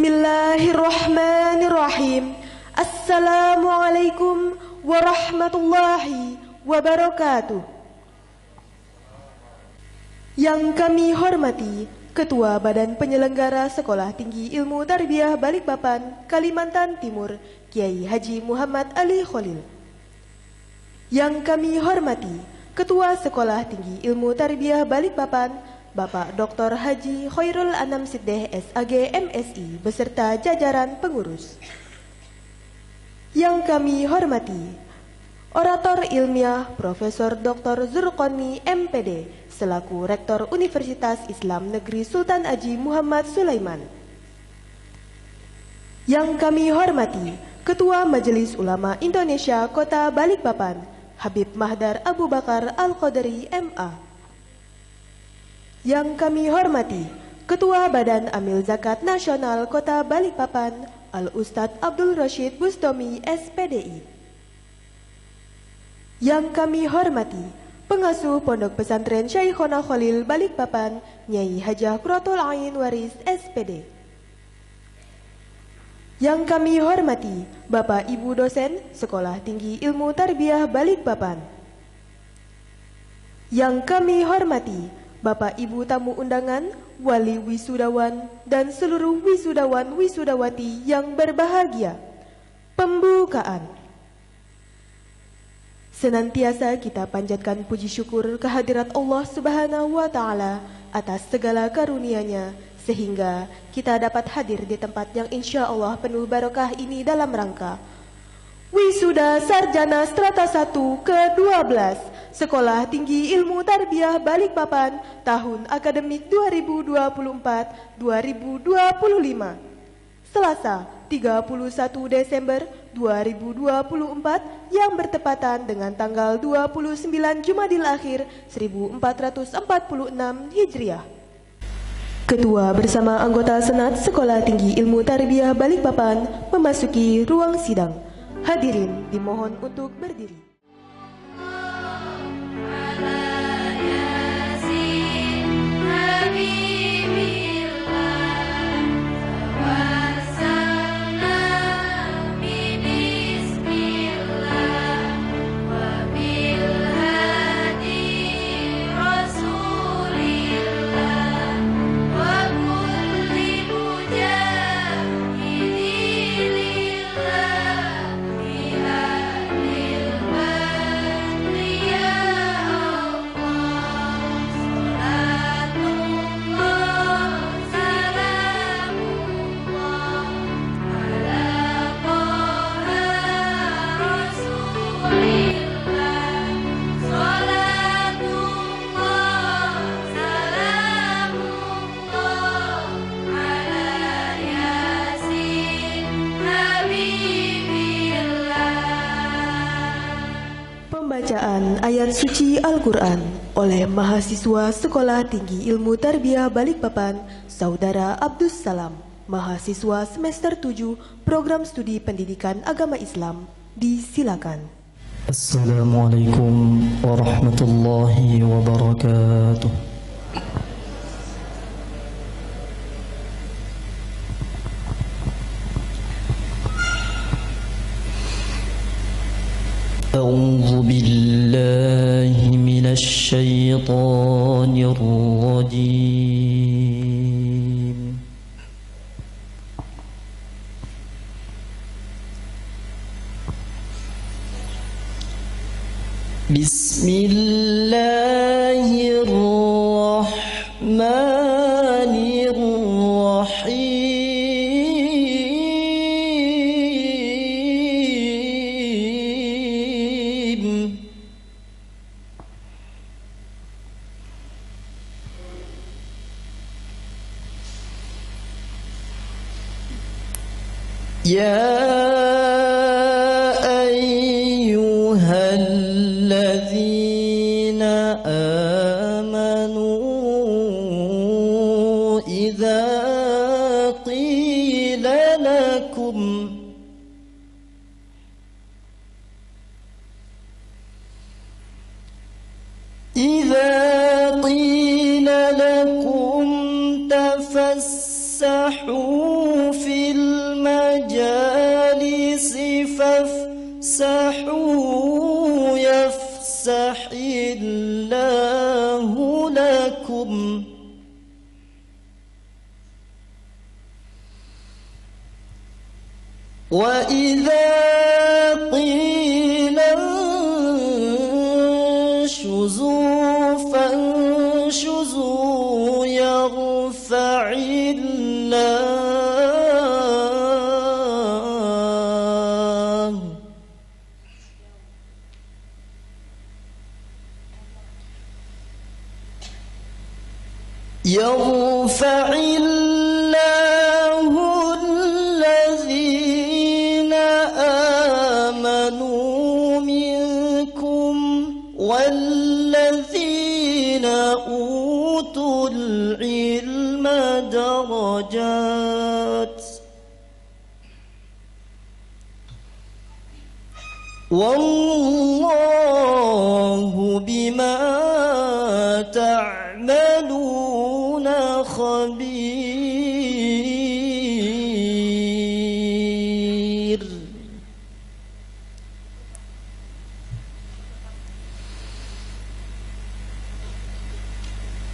Bismillahirrahmanirrahim. Assalamualaikum warahmatullahi wabarakatuh. Yang kami hormati Ketua Badan Penyelenggara Sekolah Tinggi Ilmu Tarbiyah Balikpapan, Kalimantan Timur, Kiai Haji Muhammad Ali Khalil. Yang kami hormati Ketua Sekolah Tinggi Ilmu Tarbiyah Balikpapan, Bapak Dr. Haji Khairul Anam Sideh SAG MSI beserta jajaran pengurus. Yang kami hormati Orator Ilmiah Profesor Dr. Zurqoni MPD selaku Rektor Universitas Islam Negeri Sultan Haji Muhammad Sulaiman. Yang kami hormati Ketua Majelis Ulama Indonesia Kota Balikpapan, Habib Mahdar Abu Bakar Al-Qadri MA. Yang kami hormati Ketua Badan Amil Zakat Nasional Kota Balikpapan, Al-Ustadz Abdul Rashid Bustomi SPDI. Yang kami hormati Pengasuh Pondok Pesantren Syekhona Khalil Balikpapan, Nyai Hajah Qurratul Ain Waris SPD. Yang kami hormati Bapak Ibu dosen Sekolah Tinggi Ilmu Tarbiyah Balikpapan. Yang kami hormati Bapak Ibu tamu undangan, wali wisudawan, dan seluruh wisudawan-wisudawati yang berbahagia. Pembukaan. Senantiasa kita panjatkan puji syukur kehadirat Allah Subhanahu wa Ta'ala atas segala karunia-Nya, sehingga kita dapat hadir di tempat yang insya Allah penuh barokah ini dalam rangka Wisuda Sarjana Strata 1 ke-12 Sekolah Tinggi Ilmu Tarbiyah Balikpapan tahun akademik 2024-2025. Selasa 31 Desember 2024 yang bertepatan dengan tanggal 29 Jumadil Akhir 1446 Hijriah. Ketua bersama anggota Senat Sekolah Tinggi Ilmu Tarbiyah Balikpapan memasuki ruang sidang. Hadirin dimohon untuk berdiri. Pembacaan ayat suci Al-Quran oleh mahasiswa Sekolah Tinggi Ilmu Tarbiyah Balikpapan, Saudara Abdus Salam, mahasiswa semester 7 Program Studi Pendidikan Agama Islam. Disilakan. Assalamualaikum warahmatullahi wabarakatuh. أعوذ بالله من الشيطان الرجيم. بسم الله الرحمن الرحيم. يا أيها الذين آمنوا إذا قيل لكم تفسحوا فافسحوا في المجالس فافسحوا يفسح الله لكم وإذا قيل انشزوا فانشزوا يرفع الله الذين آمنوا منكم والذين أوتوا العلم درجات والله بما تعملون خبير.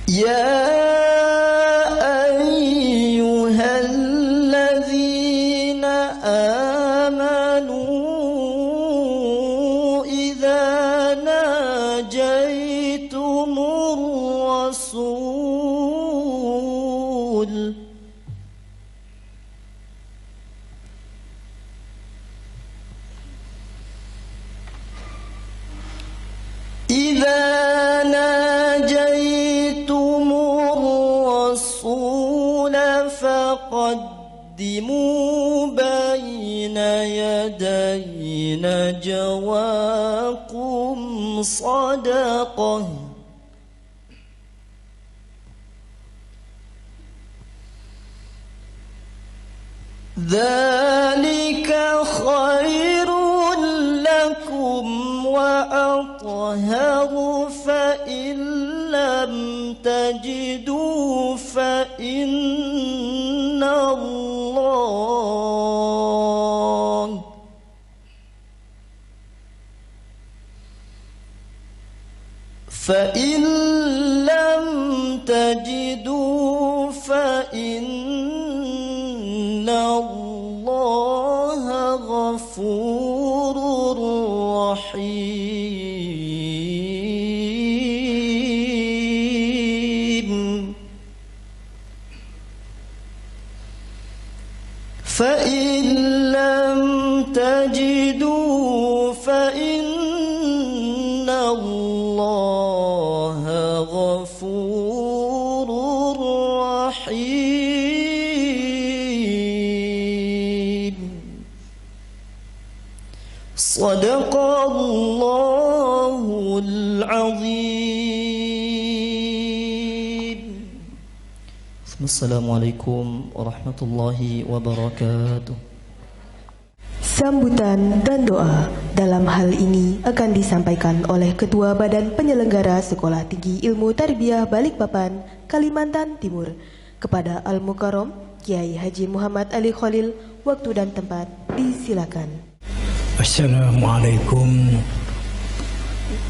يا أيها الذين آمنوا إذا ناجيتم الرسول فقدموا بين يدي نجواكم صدقة ذلك خير لكم وأطهر فإن لم تجدوا فإن الله غفور رحيم. فإن لم تجدوا فإن الله غفور رحيم. صدق الله العظيم. Assalamualaikum warahmatullahi wabarakatuh. Sambutan dan doa dalam hal ini akan disampaikan oleh Ketua Badan Penyelenggara Sekolah Tinggi Ilmu Tarbiyah Balikpapan, Kalimantan Timur, kepada Al-Mukarram Kiai Haji Muhammad Ali Khalil. Waktu dan tempat disilakan. Assalamualaikum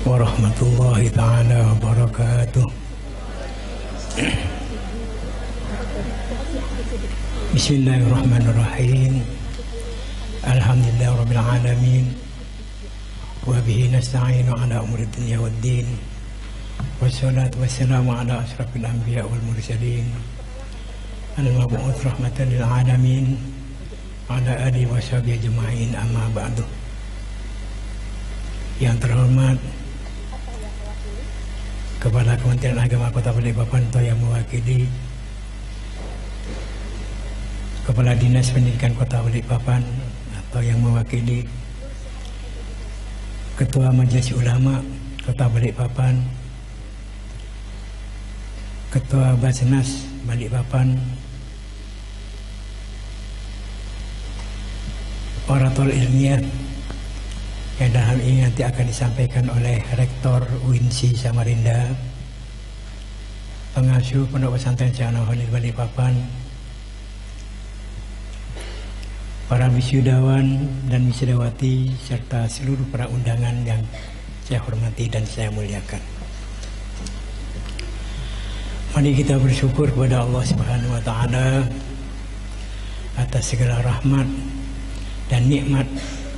warahmatullahi ta'ala wabarakatuh. Bismillahirrahmanirrahim. Alhamdulillah rabbil alamin. Wa bihi nasta'inu ala umuri dunya waddin. Wassalatu wassalamu ala asrafil anbiya wal mursalin. Al-mab'uts rahmatan lil alamin. Ala alihi wa sahbihi ajma'in, amma ba'du. Yang terhormat Kepala Kementerian Agama Kota Balikpapan atau yang mewakili Kepala Dinas Pendidikan Kota Balikpapan atau yang mewakili Ketua Majelis Ulama Kota Balikpapan, Ketua Basnas Balikpapan, orator ilmiah yang dalam hal ini nanti akan disampaikan oleh Rektor UINSI Samarinda, pengasuh Pondok Pesantren Syekh Khalil Balikpapan, para wisudawan dan wisudawati, serta seluruh para undangan yang saya hormati dan saya muliakan. Mari kita bersyukur kepada Allah Subhanahu wa Ta'ala atas segala rahmat dan nikmat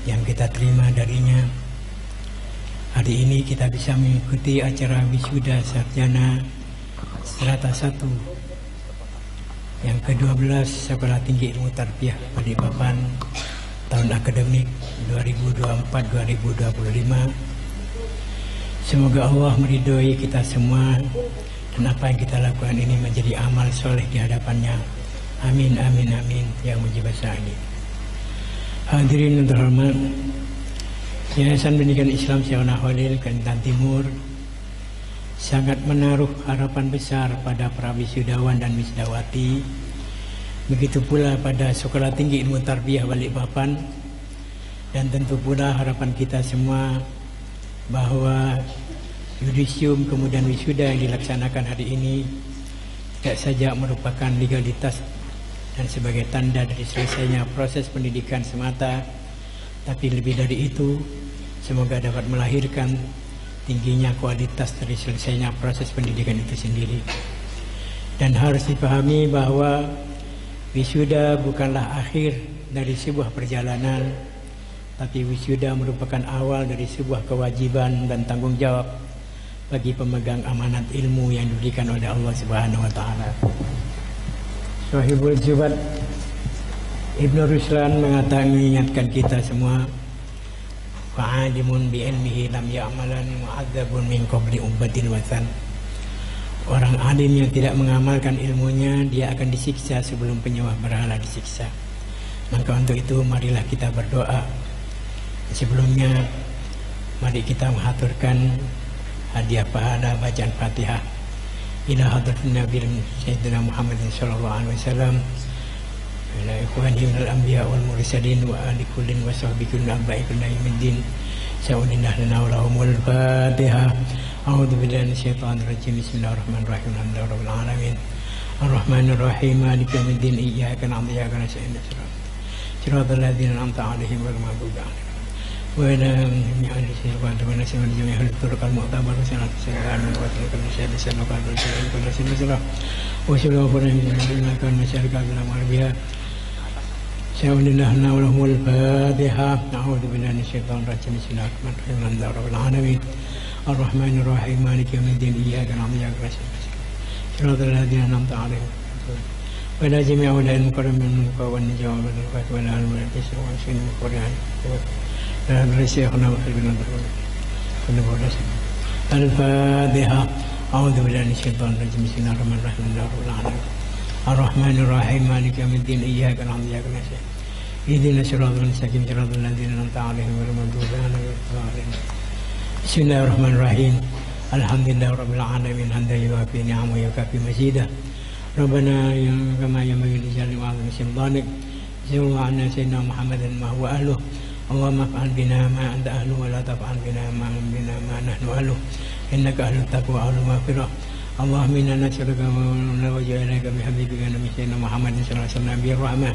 yang kita terima darinya. Hari ini kita bisa mengikuti acara wisuda sarjana strata 1 yang ke-12 Sekolah Tinggi Ilmu Tarbiyah Balikpapan tahun akademik 2024-2025. Semoga Allah meridhoi kita semua dan apa yang kita lakukan ini menjadi amal soleh di hadapannya. Amin, amin, amin ya mujibas sa'ilin. Hadirin yang terhormat, Yayasan Pendidikan Islam Syekh Khalil Kalimantan Timur sangat menaruh harapan besar pada para wisudawan dan wisudawati, begitu pula pada Sekolah Tinggi Ilmu Tarbiyah Balikpapan, dan tentu pula harapan kita semua bahwa yudisium kemudian wisuda yang dilaksanakan hari ini tidak saja merupakan legalitas dan sebagai tanda dari selesainya proses pendidikan semata, tapi lebih dari itu semoga dapat melahirkan tingginya kualitas dari selesainya proses pendidikan itu sendiri. Dan harus dipahami bahwa wisuda bukanlah akhir dari sebuah perjalanan, tapi wisuda merupakan awal dari sebuah kewajiban dan tanggung jawab bagi pemegang amanat ilmu yang diberikan oleh Allah Subhanahu wa Ta'ala. Sahibul Jubat Ibnu Ruslan mengingatkan kita semua, fa'alimun bi'ilmihi lam ya'malan mu'adzabun min qabli umbatin wasan. Orang alim yang tidak mengamalkan ilmunya, dia akan disiksa sebelum penyembah berhala disiksa. Maka untuk itu marilah kita berdoa. Sebelumnya mari kita mengaturkan hadiah pahala bacaan Fatihah ila hadratin Nabi Sayyidina Muhammad sallallahu alaihi wasallam, ila ikhwani minal anbiya wal mursalin wa ali kullin wa sahbihi nabai kulli yawmiddin. Sa'ulinah lana wa lahumul Fatihah. A'udzu billahi minasyaitonir rajim. Bismillahirrahmanirrahim. Alhamdulillahirabbil alamin. Arrahmanir rahim. Maliki yaumiddin. Iyyaka na'budu wa iyyaka nasta'in. Shiratal ladzina an'amta 'alaihim ghairil maghdubi 'alaihim ولا يعني شيء وأنت من نسي من جميع الطرق المعتبر سنة سنة وتلك النساء سنة وقال الرسول كل سنة سنة وسلوا فرهم من كان مشاركة في الأمر بها سأول الله لنا ولهم الفاتحة. أعوذ بالله من الشيطان الرجيم. بسم الله الرحمن الرحيم. الحمد لله رب العالمين الرحمن الرحيم مالك يوم الدين إياك نعبد وإياك نستعين صراط الذين أنعمت عليهم ولا جميع أولئك المكرمين من القوى والنجوى والبركات ولا الملائكة والسنين والقرآن الفاتحة. أعوذ بالله من الشيطان الرجيم. بسم الله الرحمن الرحيم. الرحمن الرحيم مالك يوم الدين إياك نعبد وإياك نستعين اهدنا الصراط المستقيم صراط الذين أنعمت عليهم غير المغضوب عليهم ولا الضالين. بسم الله الرحمن الرحيم. الحمد لله رب العالمين حمدا يوافي نعمه ويكافي مزيده. ربنا كما ينبغي لجلال وعظيم سلطانك زد عنا سيدنا محمد ما هو أهله. اللهم افعل بنا ما أنت أهله ولا تفعل بنا ما نحن أهله إنك أهل التقوى أهل المغفرة. اللهم إنا نسألك ونلجأ إليك بحبيبك نبي سيدنا محمد صلى الله عليه وسلم نبي الرحمة.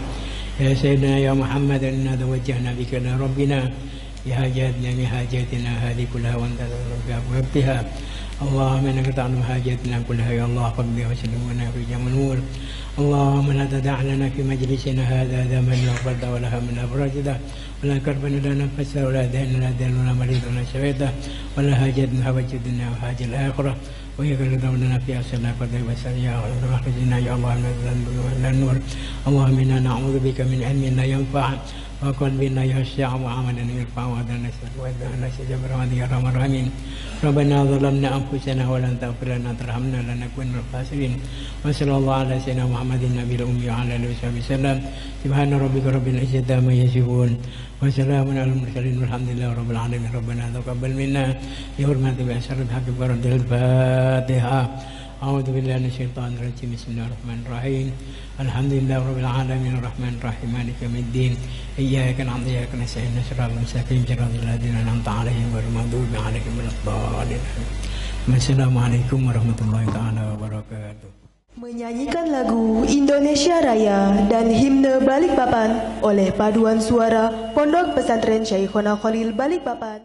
يا سيدنا يا محمد إنا توجهنا بك إلى ربنا بحاجاتنا هذه كلها وأنت وابتها. اللهم إنك تعلم حاجاتنا كلها يا الله فاقضها وسلمنا في جميع الأمور. اللهم لا تدع لنا في مجلسنا هذا ذنبا غفرت ولا هما فرجته ولا كربا ولا نفسا ولا دين ولا دين ولا مريض ولا شفيته ولا حاجة من حوائج الدنيا وحاجة الآخرة وإياك نرضى لنا في أصلنا فضل وسريا وأخرجنا يا الله من الذنب ومن النور. اللهم إنا نعوذ بك من علم لا ينفع وقلب لا يخشع وعمل يرفع وهذا نسأل وإذا نسجب رحمتك يا أرحم الراحمين. ربنا ظلمنا أنفسنا ولن تغفر لنا ترحمنا لنكن من الخاسرين. وصلى الله على سيدنا محمد النبي الأمي وعلى آله وصحبه وسلم. سبحان ربك رب العزة عما يصفون وسلام على المرسلين والحمد لله رب العالمين. ربنا تقبل منا بحرمة بأشرف الحق برد الفاتحة. أعوذ بالله من الشيطان الرجيم. بسم الله الرحمن الرحيم. الحمد لله رب العالمين الرحمن الرحيم مالك يوم الدين إياك نعبد وإياك نستعين صراط المستقيم صراط الذين أنعمت عليهم غير المغضوب عليهم ولا الضالين. Assalamualaikum warahmatullahi taala wabarakatuh. Menyanyikan lagu Indonesia Raya dan himne Balikpapan oleh paduan suara Pondok Pesantren Syekhona Khalil Balikpapan.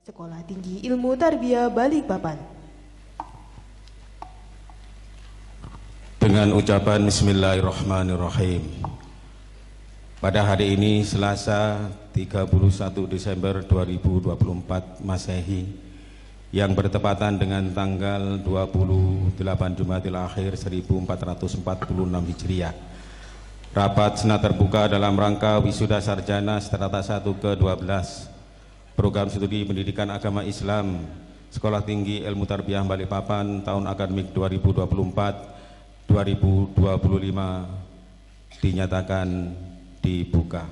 Sekolah Tinggi Ilmu Tarbiyah Balikpapan. Dengan ucapan Bismillahirrahmanirrahim. Pada hari ini Selasa 31 Desember 2024 Masehi yang bertepatan dengan tanggal 28 Jumadil Akhir 1446 Hijriah. Rapat senat terbuka dalam rangka wisuda sarjana strata 1 ke-12 Program Studi Pendidikan Agama Islam Sekolah Tinggi Ilmu Tarbiyah Balikpapan tahun akademik 2024-2025 dinyatakan dibuka.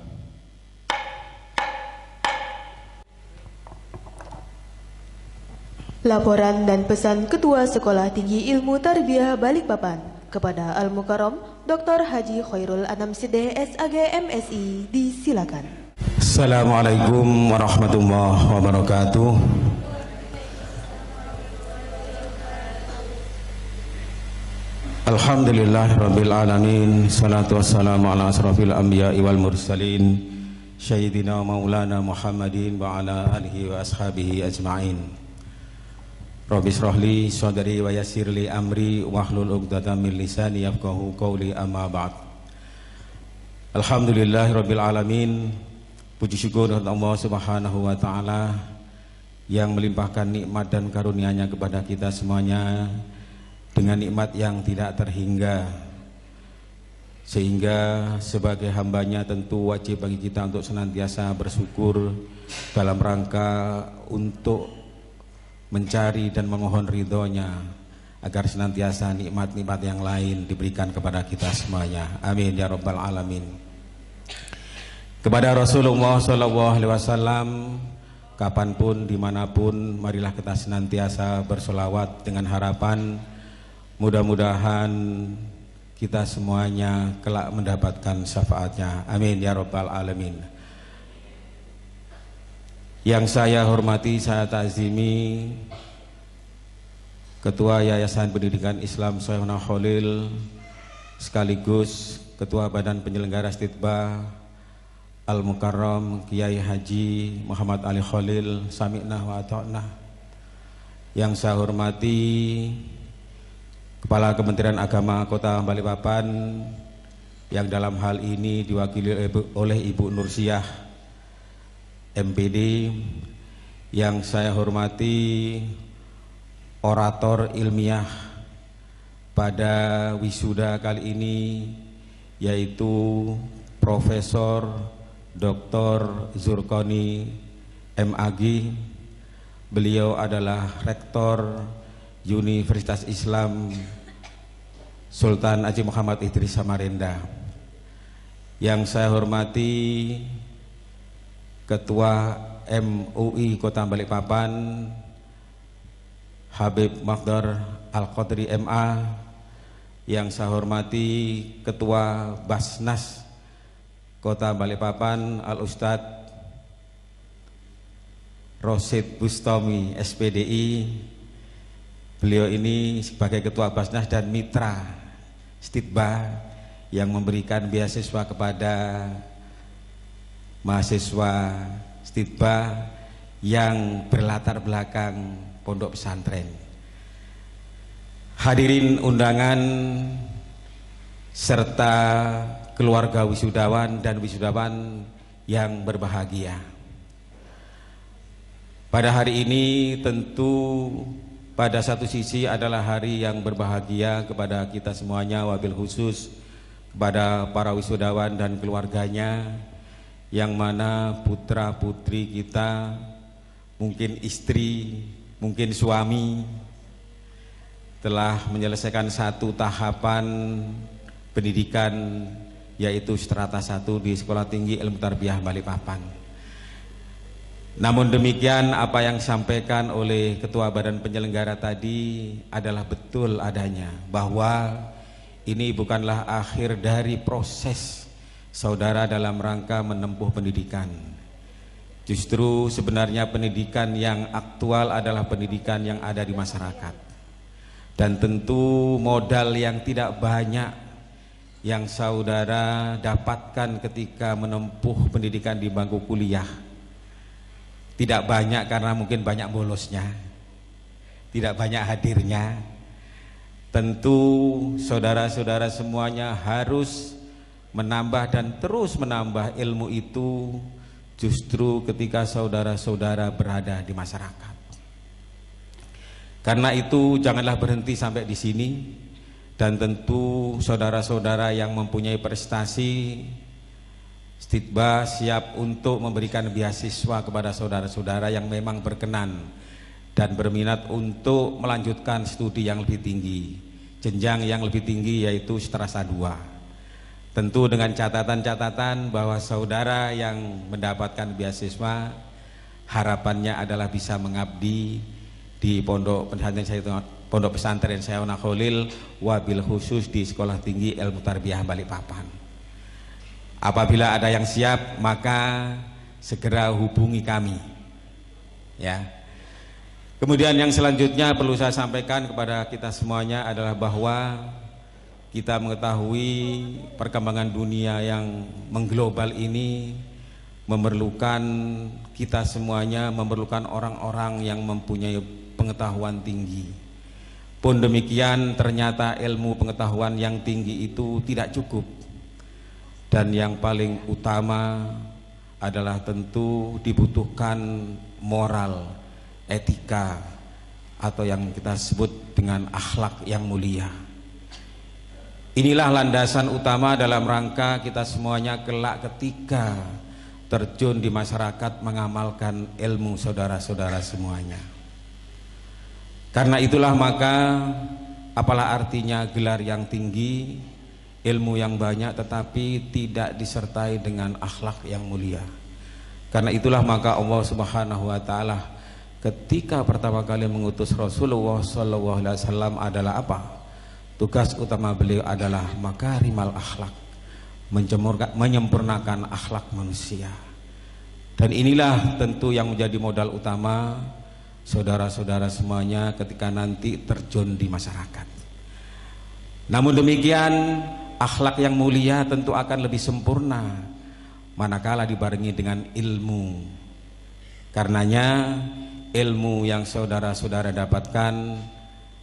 Laporan dan pesan Ketua Sekolah Tinggi Ilmu Tarbiyah Balikpapan kepada Al-Mukarram Dr. Haji Khairul Anam Sideh SAG MSI disilakan. Assalamualaikum warahmatullahi wabarakatuh. Alhamdulillahirabbil alamin, salatu wassalamu ala asrofil anbiya'i wal mursalin, Sayyidina Maulana Muhammadin wa ala alihi wa ashabihi ajma'in. Rabbi shrahli sadri wa yassirli amri wahlul 'uqdatam min lisani yafqahu qawli, amma ba'd. Alhamdulillahirabbil alamin. Puji syukur kepada Allah Subhanahu wa taala yang melimpahkan nikmat dan karunia-Nya kepada kita semuanya dengan nikmat yang tidak terhingga, sehingga sebagai hambanya tentu wajib bagi kita untuk senantiasa bersyukur dalam rangka untuk mencari dan memohon ridhonya agar senantiasa nikmat-nikmat yang lain diberikan kepada kita semuanya. Amin ya rabbal alamin. Kepada Rasulullah SAW, kapanpun dimanapun, marilah kita senantiasa bersolawat dengan harapan mudah-mudahan kita semuanya kelak mendapatkan syafaatnya. Amin ya rabbal alamin. Yang saya hormati, saya ta'zimi Ketua Yayasan Pendidikan Islam Syaikh Khalil, sekaligus Ketua Badan Penyelenggara Stitba Al-Mukarram Kiai Haji Muhammad Ali Khalil, sami'na wa ata'na. Yang saya hormati Kepala Kementerian Agama Kota Balikpapan, yang dalam hal ini diwakili oleh Ibu Nursiah MPD. Yang saya hormati orator ilmiah pada wisuda kali ini, yaitu Profesor Dr. Zurkoni MAG. Beliau adalah Rektor Universitas Islam Sultan Haji Muhammad Idris Samarinda. Yang saya hormati Ketua MUI Kota Balikpapan, Habib Maghdar Al-Qadri MA. Yang saya hormati Ketua Basnas Kota Balikpapan, Al-Ustadz Rosid Bustami SPDI. Beliau ini sebagai Ketua Basnas dan Mitra Stitba yang memberikan beasiswa kepada mahasiswa Stitba yang berlatar belakang pondok pesantren. Hadirin undangan serta keluarga wisudawan dan wisudawan yang berbahagia. Pada hari ini tentu pada satu sisi adalah hari yang berbahagia kepada kita semuanya, wabil khusus kepada para wisudawan dan keluarganya, yang mana putra putri kita, mungkin istri, mungkin suami, telah menyelesaikan satu tahapan pendidikan, yaitu strata 1 di Sekolah Tinggi Ilmu Tarbiyah Balikpapan. Namun demikian, apa yang disampaikan oleh Ketua Badan Penyelenggara tadi adalah betul adanya, bahwa ini bukanlah akhir dari proses saudara dalam rangka menempuh pendidikan. Justru sebenarnya pendidikan yang aktual adalah pendidikan yang ada di masyarakat. Dan tentu modal yang tidak banyak yang saudara dapatkan ketika menempuh pendidikan di bangku kuliah. Tidak banyak karena mungkin banyak bolosnya, tidak banyak hadirnya. Tentu saudara-saudara semuanya harus menambah dan terus menambah ilmu itu justru ketika saudara-saudara berada di masyarakat. Karena itu janganlah berhenti sampai di sini, dan tentu saudara-saudara yang mempunyai prestasi, Stitba siap untuk memberikan beasiswa kepada saudara-saudara yang memang berkenan dan berminat untuk melanjutkan studi yang lebih tinggi, jenjang yang lebih tinggi, yaitu strata 2. Tentu dengan catatan-catatan bahwa saudara yang mendapatkan beasiswa harapannya adalah bisa mengabdi di pondok pesantren Syaikh Khalil, wabil khusus di Sekolah Tinggi Ilmu Tarbiyah Balikpapan. Apabila ada yang siap, maka segera hubungi kami. Ya. Kemudian yang selanjutnya perlu saya sampaikan kepada kita semuanya adalah bahwa kita mengetahui perkembangan dunia yang mengglobal ini memerlukan kita semuanya, memerlukan orang-orang yang mempunyai pengetahuan tinggi. Pun demikian ternyata ilmu pengetahuan yang tinggi itu tidak cukup. Dan yang paling utama adalah tentu dibutuhkan moral, etika, atau yang kita sebut dengan akhlak yang mulia. Inilah landasan utama dalam rangka kita semuanya kelak ketika terjun di masyarakat mengamalkan ilmu saudara-saudara semuanya. Karena itulah maka apalah artinya gelar yang tinggi, ilmu yang banyak tetapi tidak disertai dengan akhlak yang mulia. Karena itulah maka Allah Subhanahu wa taala ketika pertama kali mengutus Rasulullah SAW adalah apa? Tugas utama beliau adalah makarimal akhlak, menyempurnakan akhlak manusia. Dan inilah tentu yang menjadi modal utama saudara-saudara semuanya ketika nanti terjun di masyarakat. Namun demikian akhlak yang mulia tentu akan lebih sempurna manakala dibarengi dengan ilmu. Karenanya ilmu yang saudara-saudara dapatkan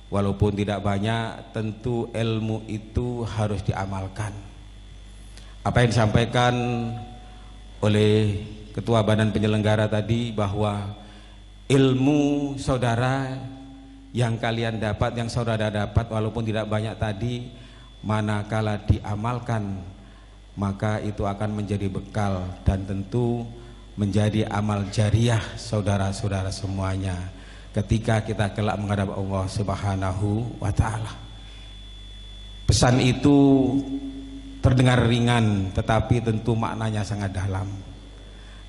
walaupun tidak banyak, tentu ilmu itu harus diamalkan. Apa yang disampaikan oleh Ketua Badan Penyelenggara tadi bahwa ilmu saudara yang kalian dapat, yang saudara dapat walaupun tidak banyak tadi, manakala diamalkan maka itu akan menjadi bekal dan tentu menjadi amal jariah saudara-saudara semuanya ketika kita kelak menghadap Allah Subhanahu wa taala. Pesan itu terdengar ringan tetapi tentu maknanya sangat dalam.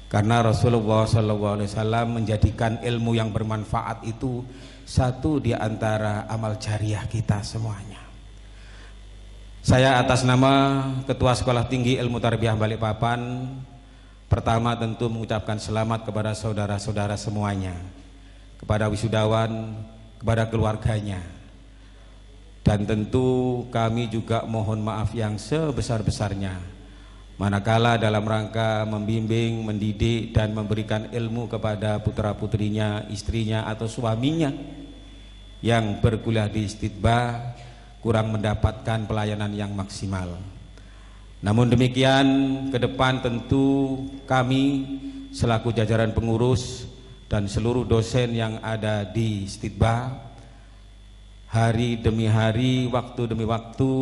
Karena Rasulullah SAW menjadikan ilmu yang bermanfaat itu satu di antara amal jariah kita semuanya. Saya atas nama Ketua Sekolah Tinggi Ilmu Tarbiyah Balikpapan pertama tentu mengucapkan selamat kepada saudara-saudara semuanya, kepada wisudawan, kepada keluarganya. Dan tentu kami juga mohon maaf yang sebesar-besarnya manakala dalam rangka membimbing, mendidik dan memberikan ilmu kepada putra-putrinya, istrinya atau suaminya yang berkuliah di Istidba kurang mendapatkan pelayanan yang maksimal. Namun demikian ke depan tentu kami selaku jajaran pengurus dan seluruh dosen yang ada di Istidba hari demi hari, waktu demi waktu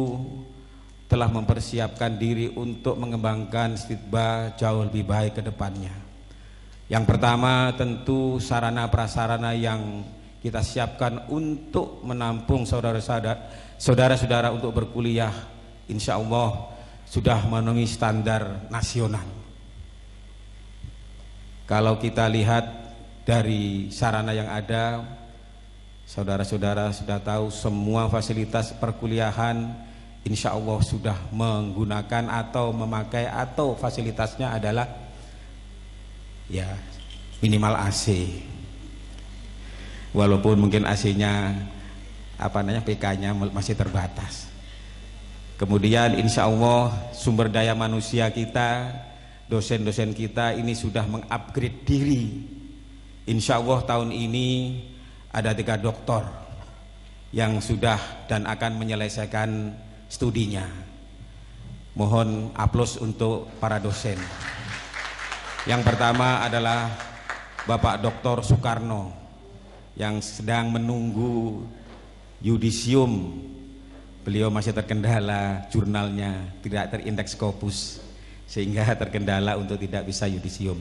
telah mempersiapkan diri untuk mengembangkan Istidba jauh lebih baik ke depannya. Yang pertama tentu sarana prasarana yang kita siapkan untuk menampung saudara-saudara untuk berkuliah insya Allah sudah memenuhi standar nasional. Kalau kita lihat dari sarana yang ada, saudara-saudara sudah tahu semua fasilitas perkuliahan insya Allah sudah menggunakan atau memakai atau fasilitasnya adalah ya minimal AC, walaupun mungkin AC-nya PK-nya masih terbatas. Kemudian insya Allah sumber daya manusia kita, dosen-dosen kita ini sudah mengupgrade diri. Insya Allah tahun ini ada 3 doktor yang sudah dan akan menyelesaikan studinya. Mohon aplaus untuk para dosen. Yang pertama adalah Bapak Dr. Soekarno yang sedang menunggu yudisium. Beliau masih terkendala jurnalnya tidak terindeks Scopus sehingga terkendala untuk tidak bisa yudisium.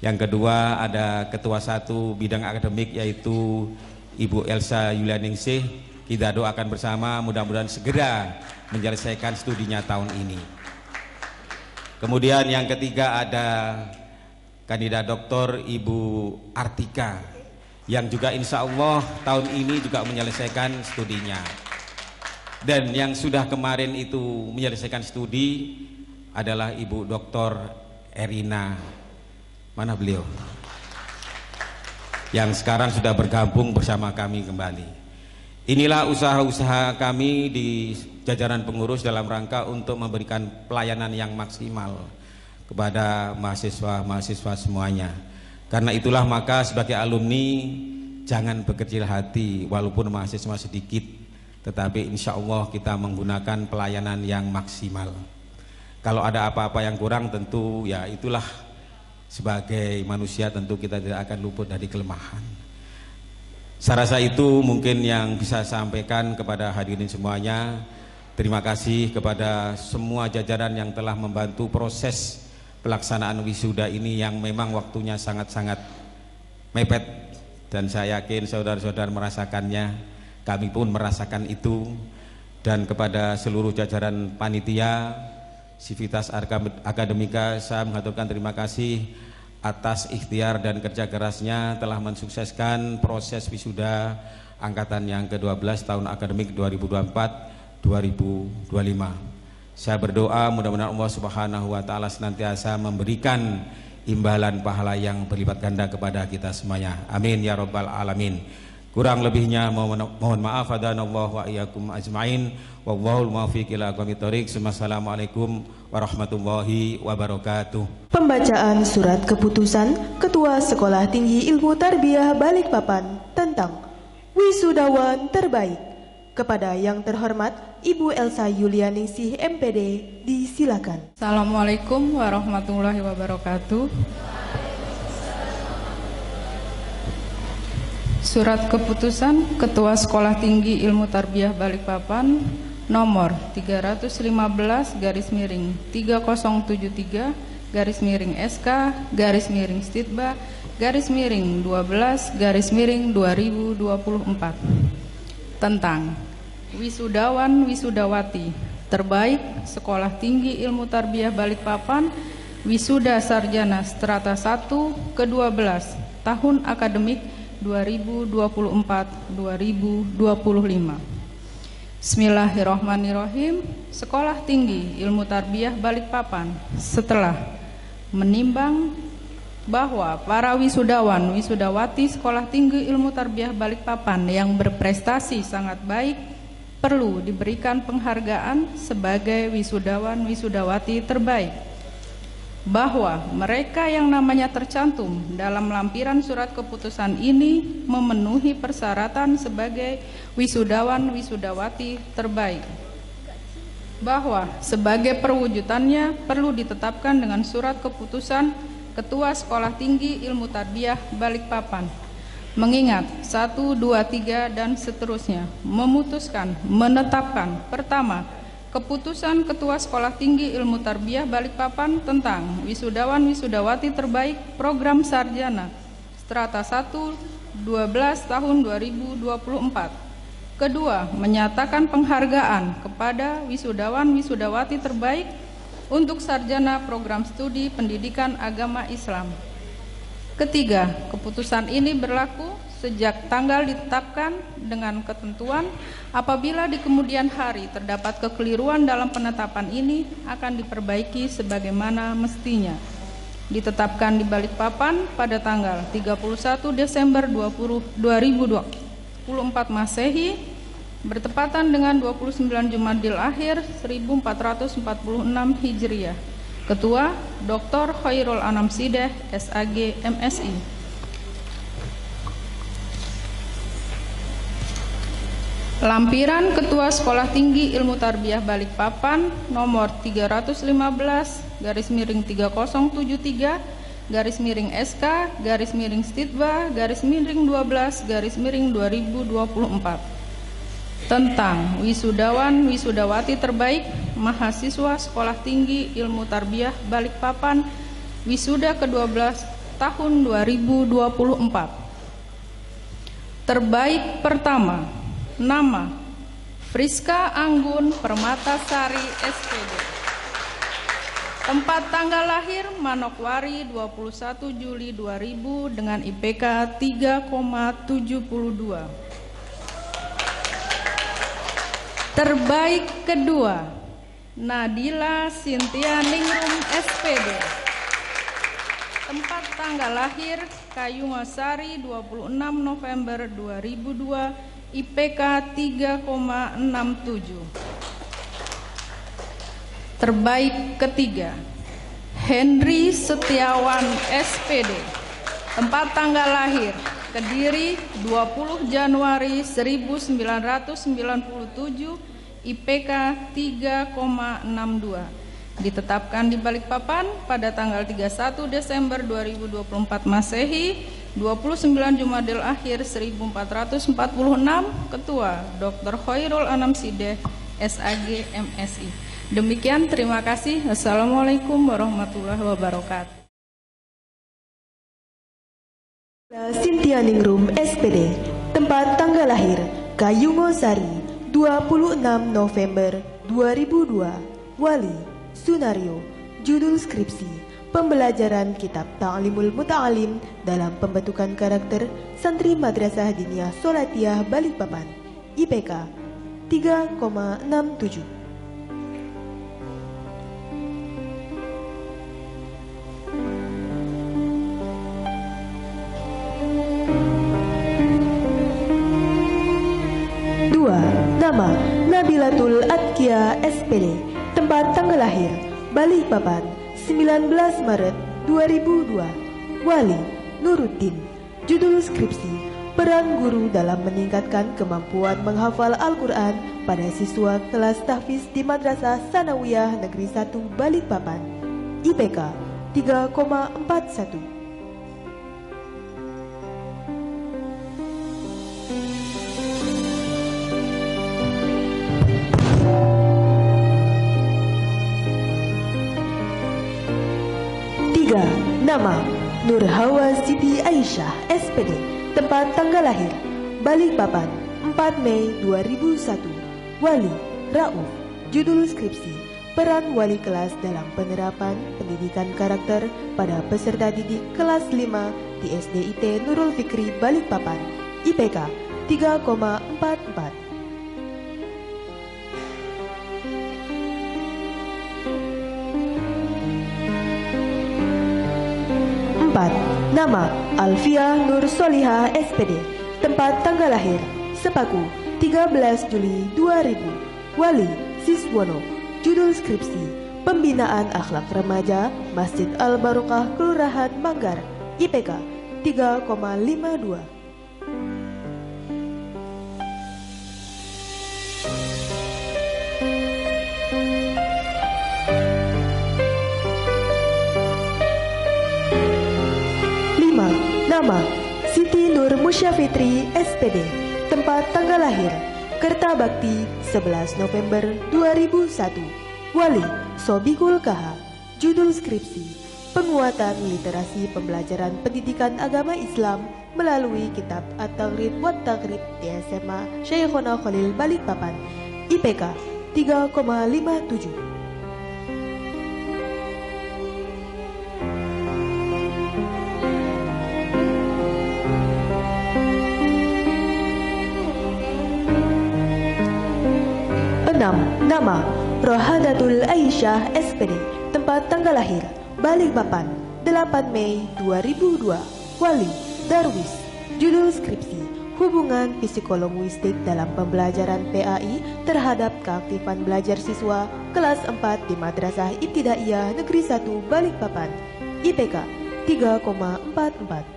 Yang kedua ada Ketua 1 bidang akademik yaitu Ibu Elsa Yulianingsih. Kita doakan bersama mudah-mudahan segera menyelesaikan studinya tahun ini. Kemudian yang ketiga ada kandidat doktor Ibu Artika yang juga insya Allah tahun ini juga menyelesaikan studinya. Dan yang sudah kemarin itu menyelesaikan studi adalah Ibu Dr. Erina, mana beliau? Yang sekarang sudah bergabung bersama kami kembali. Inilah usaha-usaha kami di jajaran pengurus dalam rangka untuk memberikan pelayanan yang maksimal kepada mahasiswa-mahasiswa semuanya. Karena itulah maka sebagai alumni jangan berkecil hati walaupun mahasiswa sedikit, tetapi insya Allah kita menggunakan pelayanan yang maksimal. Kalau ada apa-apa yang kurang tentu ya itulah, sebagai manusia tentu kita tidak akan luput dari kelemahan. Saya rasa itu mungkin yang bisa saya sampaikan kepada hadirin semuanya. Terima kasih kepada semua jajaran yang telah membantu proses pelaksanaan wisuda ini yang memang waktunya sangat-sangat mepet, dan saya yakin saudara-saudara merasakannya, kami pun merasakan itu. Dan kepada seluruh jajaran panitia Sivitas Akademika, saya mengaturkan terima kasih atas ikhtiar dan kerja kerasnya telah mensukseskan proses wisuda angkatan yang ke-12 tahun akademik 2024-2025. Saya berdoa mudah-mudahan Allah Subhanahu wa taala senantiasa memberikan imbalan pahala yang berlipat ganda kepada kita semuanya. Amin ya rabbal alamin. Kurang lebihnya mohon maaf. Hadanallahu wa iyyakum ajmain. Wallahul muwaffiq ila aqwamit thoriq. Assalamualaikum warahmatullahi wabarakatuh. Pembacaan surat keputusan Ketua Sekolah Tinggi Ilmu Tarbiyah Balikpapan tentang wisudawan terbaik. Kepada yang terhormat Ibu Elsa Yulianingsih MPD, disilakan. Assalamualaikum warahmatullahi wabarakatuh. Surat keputusan Ketua Sekolah Tinggi Ilmu Tarbiyah Balikpapan nomor 350/SK/STITBA/12/2024 tentang wisudawan wisudawati terbaik Sekolah Tinggi Ilmu Tarbiyah Balikpapan wisuda sarjana strata 1 ke-12 tahun akademik 2024-2025. Bismillahirrahmanirrahim. Sekolah Tinggi Ilmu Tarbiyah Balikpapan setelah menimbang bahwa para wisudawan wisudawati Sekolah Tinggi Ilmu Tarbiyah Balikpapan yang berprestasi sangat baik perlu diberikan penghargaan sebagai wisudawan wisudawati terbaik, bahwa mereka yang namanya tercantum dalam lampiran surat keputusan ini memenuhi persyaratan sebagai wisudawan wisudawati terbaik, bahwa sebagai perwujudannya perlu ditetapkan dengan surat keputusan Ketua Sekolah Tinggi Ilmu Tarbiyah Balikpapan mengingat 1, 2, 3 dan seterusnya memutuskan menetapkan: pertama, keputusan Ketua Sekolah Tinggi Ilmu Tarbiyah Balikpapan tentang wisudawan wisudawati terbaik program sarjana strata 1 12 tahun 2024. Kedua, menyatakan penghargaan kepada wisudawan wisudawati terbaik untuk sarjana program studi pendidikan agama Islam. Ketiga, keputusan ini berlaku sejak tanggal ditetapkan dengan ketentuan apabila di kemudian hari terdapat kekeliruan dalam penetapan ini akan diperbaiki sebagaimana mestinya. Ditetapkan di Balikpapan pada tanggal 31 Desember 2024 Masehi bertepatan dengan 29 Jumadil Akhir 1446 Hijriah. Ketua Dr. Khairul Anam Sideh, SAG, MSI. Lampiran Ketua Sekolah Tinggi Ilmu Tarbiyah Balikpapan nomor 315/SK/STITBA/12/2024 tentang wisudawan wisudawati terbaik mahasiswa Sekolah Tinggi Ilmu Tarbiyah Balikpapan wisuda ke-12 tahun 2024. Terbaik pertama, nama Friska Anggun Permatasari SPD. Tempat tanggal lahir Manokwari 21 Juli 2000 dengan IPK 3,72. Terbaik kedua, Nadila Sintia Ningrum SPD. Tempat tanggal lahir Kayungasari 26 November 2002, IPK 3,67. Terbaik ketiga, Henry Setiawan SPD. Tempat tanggal lahir Kediri 20 Januari 1997, IPK 3,62. Ditetapkan di Balikpapan pada tanggal 31 Desember 2024 Masehi, 29 Jumadil Akhir 1446. Ketua Dr. Khairul Anam Sideh, SAG, MSI. Demikian, terima kasih. Assalamualaikum warahmatullahi wabarakatuh. Cynthia Ningrum, SPD, tempat tanggal lahir Kayungosari, 26 November 2002, Wali, Sunario, judul skripsi, pembelajaran kitab Ta'limul Muta'alim dalam pembentukan karakter Santri Madrasah Diniyah Sholatiyah Balikpapan, IPK 3,67. Nama Nabilatul Atkia, SPD, tempat tanggal lahir Balikpapan, 19 Maret 2002, Wali, Nuruddin, judul skripsi, peran guru dalam meningkatkan kemampuan menghafal Al-Quran pada siswa kelas tahfiz di Madrasah Sanawiyah Negeri 1 Balikpapan, IPK 3,41. Nama Nurhawa Siti Aisyah, SPD, tempat tanggal lahir Balikpapan, 4 Mei 2001, Wali, Rauf, judul skripsi, peran wali kelas dalam penerapan pendidikan karakter pada peserta didik kelas 5 di SDIT Nurul Fikri Balikpapan, IPK 3,44. Nama Alfiah Nur Solihah, SPD, tempat tanggal lahir Sepaku, 13 Juli 2000, Wali, Siswono, judul skripsi, pembinaan akhlak remaja Masjid Al-Barokah Kelurahan Manggar, IPK 3,52. Nama Siti Nur Musyafitri, SPD, tempat tanggal lahir Kertabakti, 11 November 2001, Wali, Sobikul Kaha, judul skripsi, penguatan literasi pembelajaran pendidikan agama Islam melalui kitab At-Taghrib wa Taghrib di SMA Syekhona Khalil Balikpapan, IPK 3,57. Nama Rohadatul Aisyah, SPD, tempat tanggal lahir Balikpapan, 8 Mei 2002, Wali, Darwis, judul skripsi, hubungan psikolinguistik dalam pembelajaran PAI terhadap keaktifan belajar siswa kelas 4 di Madrasah Ibtidaiyah Negeri 1 Balikpapan, IPK 3,44.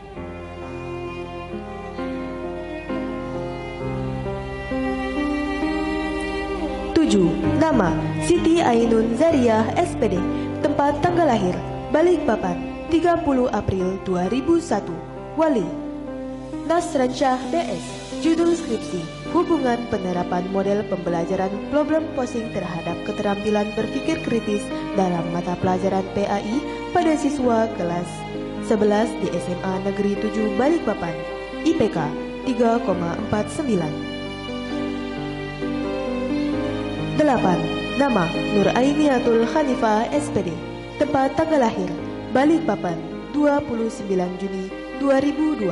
Nama Siti Ainun Zariyah, SPD, tempat tanggal lahir Balikpapan, 30 April 2001, Wali, Nasransyah, DS, judul skripsi, hubungan penerapan model pembelajaran problem posing terhadap keterampilan berpikir kritis dalam mata pelajaran PAI pada siswa kelas 11 di SMA Negeri 7 Balikpapan, IPK 3,49. 8. Nama Nur Ainiatul Khanifah, SPD, tempat tanggal lahir Balikpapan, 29 Juni 2002,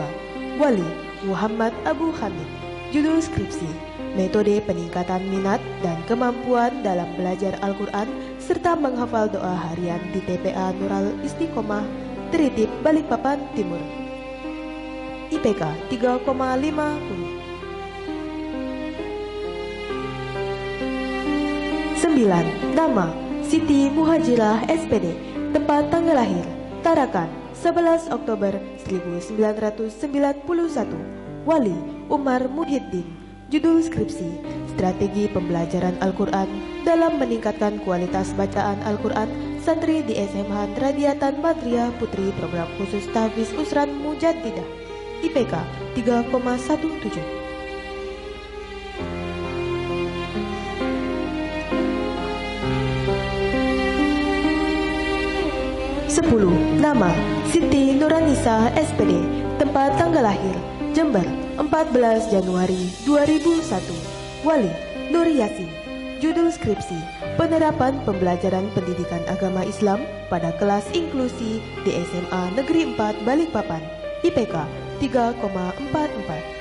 Wali, Muhammad Abu Hamid, judul skripsi, metode peningkatan minat dan kemampuan dalam belajar Al-Quran serta menghafal doa harian di TPA Nurul Istiqomah, Tritip, Balikpapan Timur, IPK 3,50. 9. Nama Siti Muhajirah, SPD, tempat tanggal lahir Tarakan, 11 Oktober 1991. Wali Umar Muhyiddin. Judul skripsi, Strategi Pembelajaran Al-Quran dalam Meningkatkan Kualitas Bacaan Al-Quran Santri di SMH Radiatan Madria Putri Program Khusus Tahfiz Usran Mujaddidah. IPK 3,17. 10. Nama Siti Nuranisa SPD. Tempat tanggal lahir Jember 14 Januari 2001. Wali Nur Yasin. Judul skripsi, Penerapan Pembelajaran Pendidikan Agama Islam pada kelas inklusi di SMA Negeri 4 Balikpapan. IPK 3,44.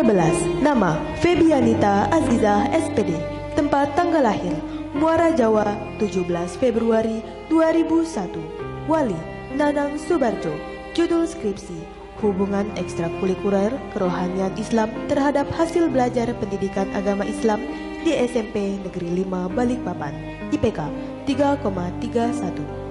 11. Nama Febianita Azizah SPD. Tempat tanggal lahir Muara Jawa 17 Februari 2001. Wali Nanang Subarjo. Judul skripsi, Hubungan ekstrakurikuler kerohanian Islam terhadap hasil belajar pendidikan agama Islam di SMP Negeri 5 Balikpapan. IPK 3,31.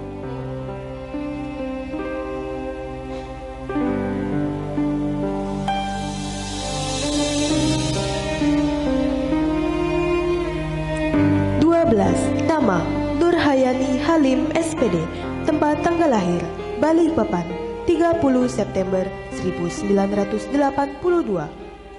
12. Nama Nurhayani Halim SPD. Tempat tanggal lahir Balikpapan 30 September 1982.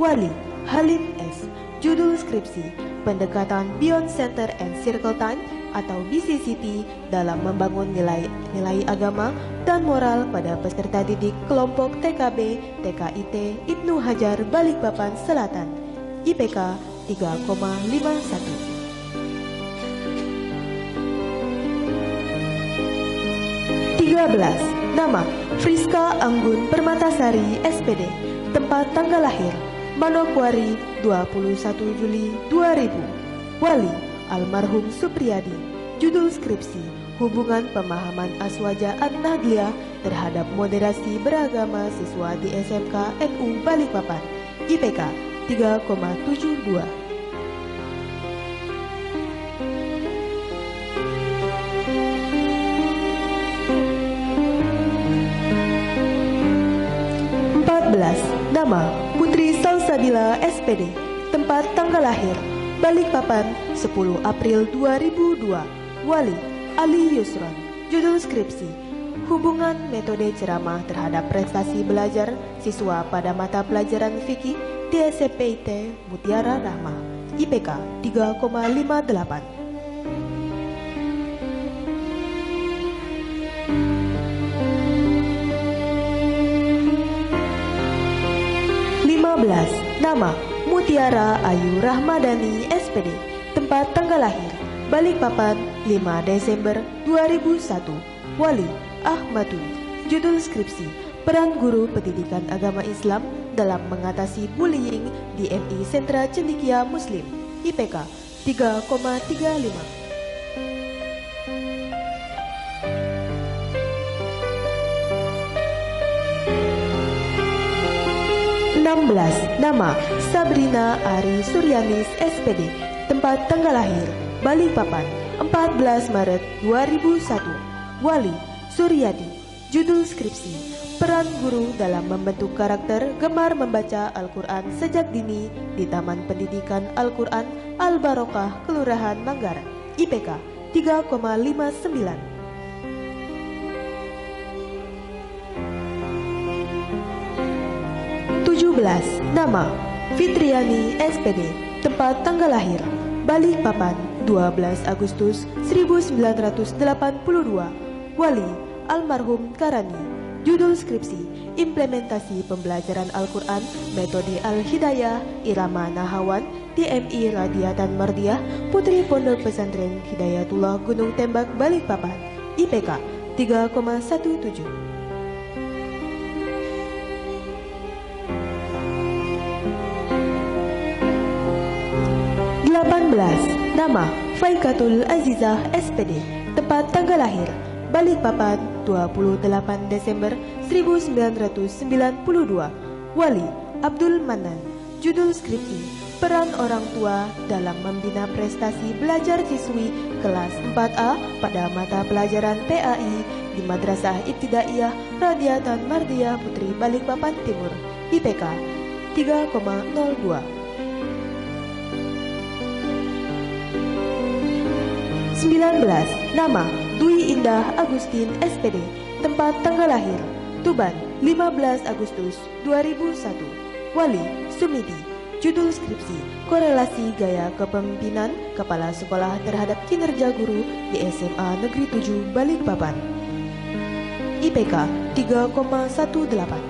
Wali Halim S. Judul skripsi, Pendekatan Beyond Center and Circle Time atau BCCT dalam membangun nilai agama dan moral pada peserta didik kelompok TKB TKIT Ibnu Hajar Balikpapan Selatan. IPK 3,51. 13. Nama Friska Anggun Permatasari SPD. Tempat tanggal lahir Manokwari 21 Juli 2000. Wali Almarhum Supriyadi. Judul skripsi, Hubungan Pemahaman Aswaja An-Nahdliyah terhadap moderasi beragama siswa di SMK NU Balikpapan. IPK 3,72. 14. Nama Putri Salsabila SPD. Tempat tanggal lahir Balikpapan 10 April 2002. Wali Ali Yusron. Judul skripsi, Hubungan metode ceramah terhadap prestasi belajar siswa pada mata pelajaran fikih di SMPIT Mutiara Rahmah. IPK 3,58. 15. Nama Mutiara Ayu Rahmadani SPD. Tempat tanggal lahir Balikpapan 5 Desember 2001. Wali Ahmadun. Judul skripsi, Peran Guru Pendidikan Agama Islam dalam mengatasi bullying di MI Sentra Cendikia Muslim. IPK 3,35. 16. Nama Sabrina Ari Suryanis SPD. Tempat tanggal lahir Balikpapan 14 Maret 2001. Wali Suryadi. Judul skripsi, Peran Guru dalam Membentuk Karakter Gemar Membaca Al-Quran Sejak Dini di Taman Pendidikan Al-Quran Al-Barokah Kelurahan Manggaran. IPK 3,59. 17. Nama Fitriani SPD. Tempat tanggal lahir Balikpapan 12 Agustus 1982. Wali Almarhum Karani. Judul skripsi, Implementasi Pembelajaran Al-Quran Metode Al-Hidayah Irama Nahawan di MI Radiatan Mardiah Putri Pondok Pesantren Hidayatullah Gunung Tembak Balikpapan. IPK 3,17. 18. Nama Faikatul Azizah SPD. Tempat tanggal lahir Balikpapan 28 Desember 1992. Wali Abdul Manan. Judul skripsi, peran orang tua dalam membina prestasi belajar siswi kelas 4A pada mata pelajaran PAI di Madrasah Ibtidaiyah Radiatan Mardiyah Putri Balikpapan Timur, IPK 3,02. 19. Nama Dwi Indah Agustin SPD. Tempat tanggal lahir Tuban 15 Agustus 2001. Wali Sumidi. Judul skripsi, korelasi gaya kepemimpinan kepala sekolah terhadap kinerja guru di SMA Negeri 7 Balikpapan. IPK 3,18.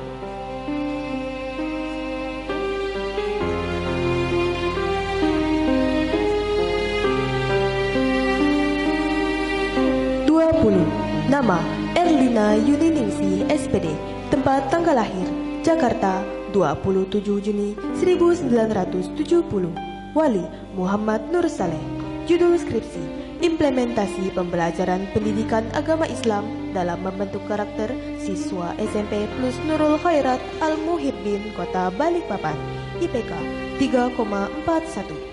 20. Nama Erlina Yuningsi SPD. Tempat tanggal lahir Jakarta 27 Juni 1970. Wali Muhammad Nur Saleh. Judul skripsi, implementasi pembelajaran pendidikan agama Islam dalam membentuk karakter siswa SMP plus Nurul Khairat Al-Muhibbin Kota Balikpapan. IPK 3,41.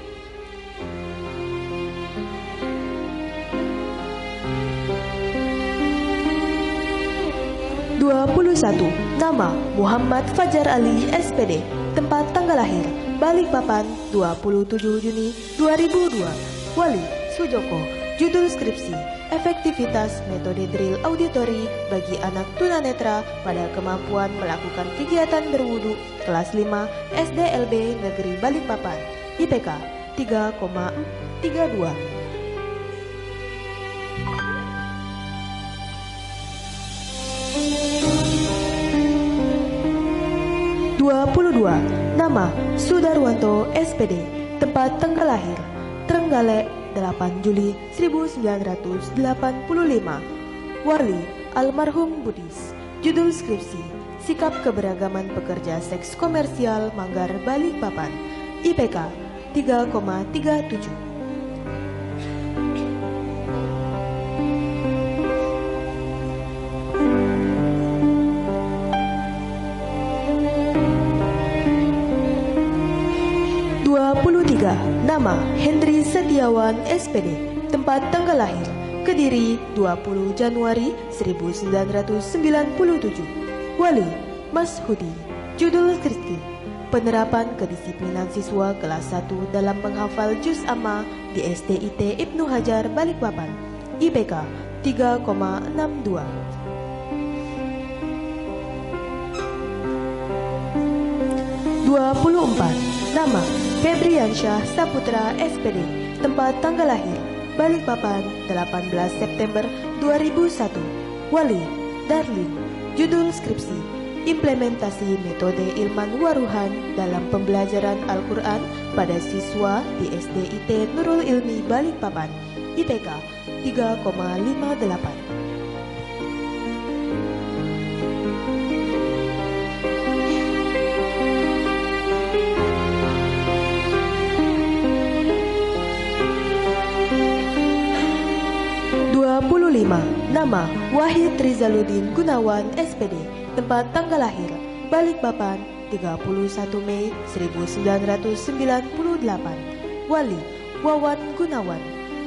21. Nama Muhammad Fajar Ali SPD. Tempat tanggal lahir Balikpapan 27 Juni 2002. Wali Sujoko. Judul skripsi, efektivitas metode drill auditori bagi anak tunanetra pada kemampuan melakukan kegiatan berwudu kelas 5 SDLB Negeri Balikpapan. IPK 3,32. 22. Nama Sudarwanto SPD. Tempat tanggal lahir Trenggalek 8 Juli 1985. Wali almarhum Budis. Judul skripsi, sikap keberagaman pekerja seks komersial Manggar Balikpapan. IPK 3,37. 23. Nama Hendri Setiawan SPD. Tempat tanggal lahir Kediri 20 Januari 1997. Wali Mas Hudi. Judul skripsi, penerapan kedisiplinan siswa kelas 1 dalam menghafal juz amma di SDIT Ibnu Hajar Balikpapan. IPK 3,62. 24. Nama Febriansyah Saputra SPD. Tempat tanggal lahir Balikpapan 18 September 2001. Wali Darlin. Judul skripsi, implementasi metode Ilman Waruhan dalam pembelajaran Al-Quran pada siswa di SDIT Nurul Ilmi Balikpapan. IPK 3,58. 25. Nama Wahid Rizaluddin Gunawan SPD. Tempat tanggal lahir Balikpapan 31 Mei 1998. Wali Wawan Gunawan.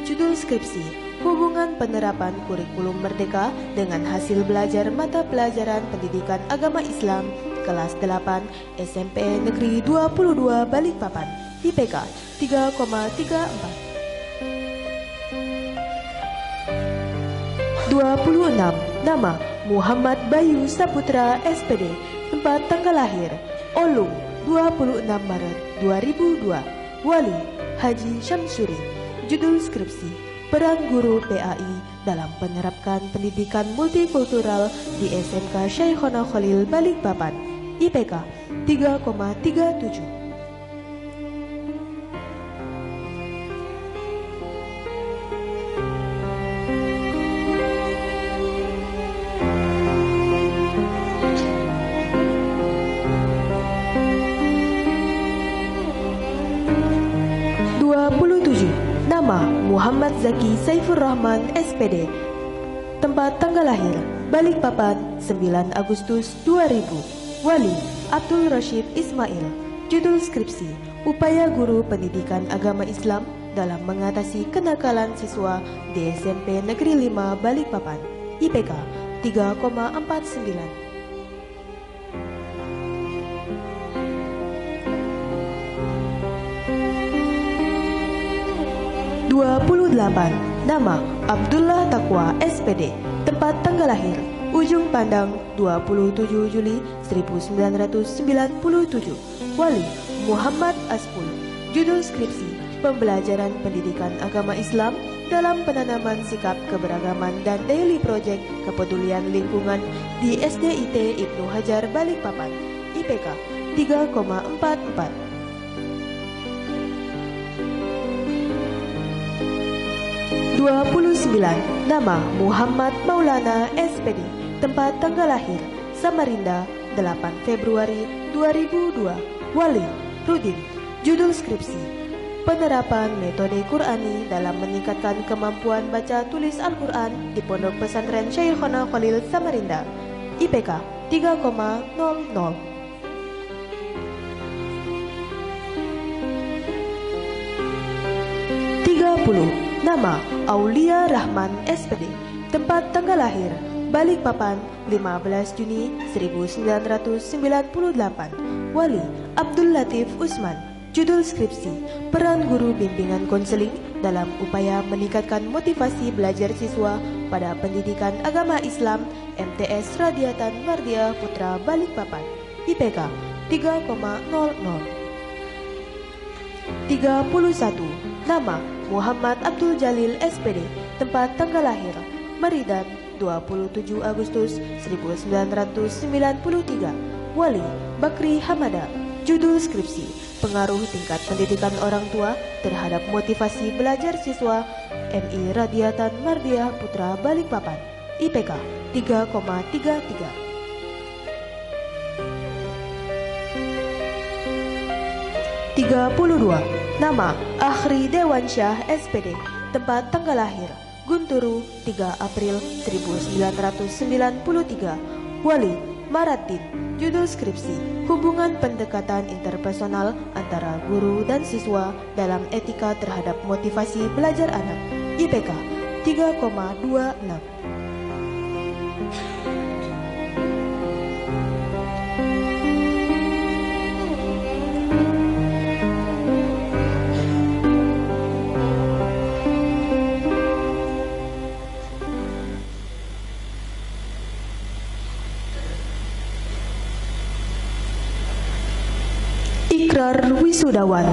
Judul skripsi, hubungan penerapan kurikulum merdeka dengan hasil belajar mata pelajaran pendidikan agama Islam kelas 8 SMP Negeri 22 Balikpapan. IPK 3,34. 26. Nama Muhammad Bayu Saputra SPD. Tempat tanggal lahir Olung 26 Maret 2002. Wali Haji Syamsuri. Judul skripsi, peran guru PAI dalam menerapkan pendidikan multikultural di SMK Syekhona Khalil Balikpapan. IPK 3,37. 27. Nama Muhammad Zaki Saifur Rahman SPD. Tempat tanggal lahir Balikpapan 9 Agustus 2000. Wali Abdul Rashid Ismail. Judul skripsi, upaya guru pendidikan agama Islam dalam mengatasi kenakalan siswa di SMP Negeri 5 Balikpapan. IPK 3,49. 28. Nama Abdullah Taqwa SPD. Tempat tanggal lahir Ujung Pandang 27 Juli 1997. Wali Muhammad Aspul. Judul skripsi, pembelajaran pendidikan agama Islam dalam penanaman sikap keberagaman dan daily project kepedulian lingkungan di SDIT Ibnu Hajar Balikpapan. IPK 3,44. 29. Nama Muhammad Maulana SPD. Tempat tanggal lahir Samarinda 8 Februari 2002. Wali Rudin. Judul skripsi, penerapan metode Qur'ani dalam meningkatkan kemampuan baca tulis Al-Quran di Pondok Pesantren Syekhona Khalil Samarinda. IPK 3,00. 30. Nama Aulia Rahman SPD. Tempat tanggal lahir Balikpapan 15 Juni 1998. Wali Abdul Latif Usman. Judul skripsi, peran guru bimbingan konseling dalam upaya meningkatkan motivasi belajar siswa pada pendidikan agama Islam MTS Radiatan Mardia Putra Balikpapan. IPK 3,00. 31. Nama Muhammad Abdul Jalil SPD. Tempat tanggal lahir Maridan 27 Agustus 1993. Wali Bakri Hamada. Judul skripsi, pengaruh tingkat pendidikan orang tua terhadap motivasi belajar siswa MI Radiatan Mardia Putra Balikpapan. IPK 3,33. 32. Nama Akhri Dewansyah SPD. Tempat tanggal lahir Gunturu 3 April 1993. Wali Maratin. Judul skripsi, hubungan pendekatan interpersonal antara guru dan siswa dalam etika terhadap motivasi belajar anak. IPK 3,26. 'Ikrar wisudawan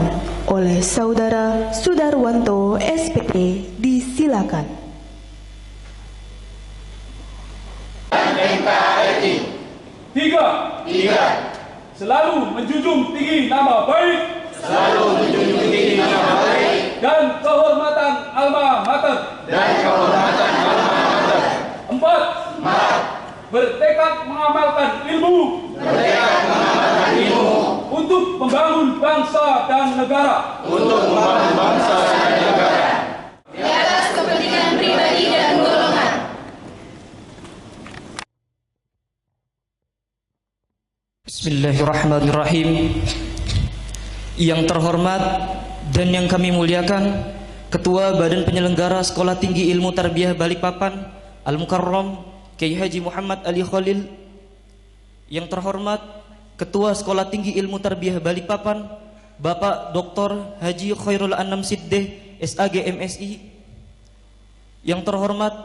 oleh Saudara Sudarwanto SPT disilakan. NKRI. 3. Selalu menjunjung tinggi nama baik. Dan kehormatan alma mater. 4. Bertekad mengamalkan ilmu. Untuk membangun bangsa dan negara. Di atas kepentingan pribadi dan golongan. Bismillahirrahmanirrahim. Yang terhormat dan yang kami muliakan Ketua Badan Penyelenggara Sekolah Tinggi Ilmu Tarbiyah Balikpapan Al-Mukarram Kiai Haji Muhammad Ali Khalil. Yang terhormat Ketua Sekolah Tinggi Ilmu Tarbiyah Balikpapan Bapak Dr. Haji Khairul Anam Siddeh SAG MSI. Yang terhormat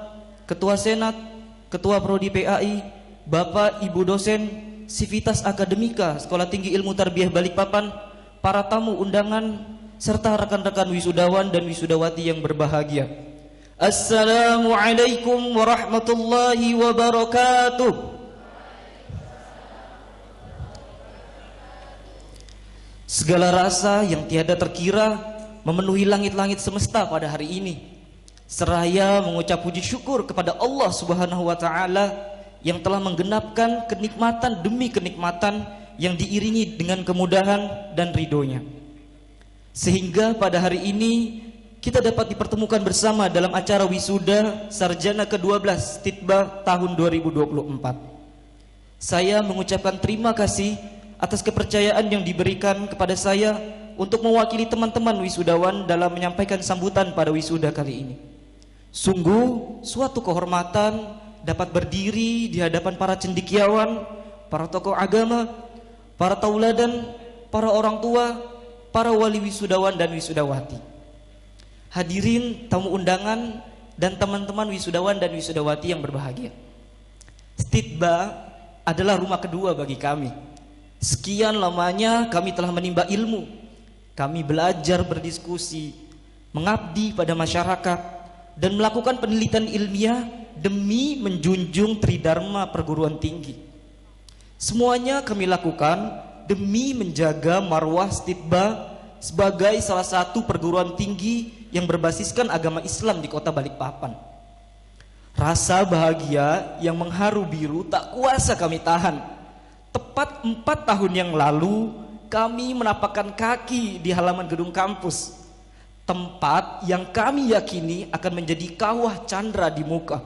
Ketua Senat, Ketua Prodi PAI Bapak Ibu dosen Sivitas Akademika Sekolah Tinggi Ilmu Tarbiyah Balikpapan, para tamu undangan serta rekan-rekan wisudawan dan wisudawati yang berbahagia. Assalamualaikum warahmatullahi wabarakatuh. Segala rasa yang tiada terkira memenuhi langit-langit semesta pada hari ini. Seraya mengucap puji syukur kepada Allah Subhanahu wa taala yang telah menggenapkan kenikmatan demi kenikmatan yang diiringi dengan kemudahan dan ridhonya. Sehingga pada hari ini kita dapat dipertemukan bersama dalam acara wisuda sarjana ke-12 Titba tahun 2024. Saya mengucapkan terima kasih atas kepercayaan yang diberikan kepada saya untuk mewakili teman-teman wisudawan dalam menyampaikan sambutan pada wisuda kali ini. Sungguh suatu kehormatan dapat berdiri di hadapan para cendekiawan, para tokoh agama, para tauladan, para orang tua, para wali wisudawan dan wisudawati. Hadirin tamu undangan dan teman-teman wisudawan dan wisudawati yang berbahagia. Stitba adalah rumah kedua bagi kami. Sekian lamanya kami telah menimba ilmu. Kami belajar berdiskusi, mengabdi pada masyarakat, dan melakukan penelitian ilmiah demi menjunjung tridharma perguruan tinggi. Semuanya kami lakukan demi menjaga marwah Stitba sebagai salah satu perguruan tinggi yang berbasiskan agama Islam di kota Balikpapan. Rasa bahagia yang mengharu biru tak kuasa kami tahan. Tepat 4 tahun yang lalu kami menapakkan kaki di halaman gedung kampus, tempat yang kami yakini akan menjadi kawah candra di muka.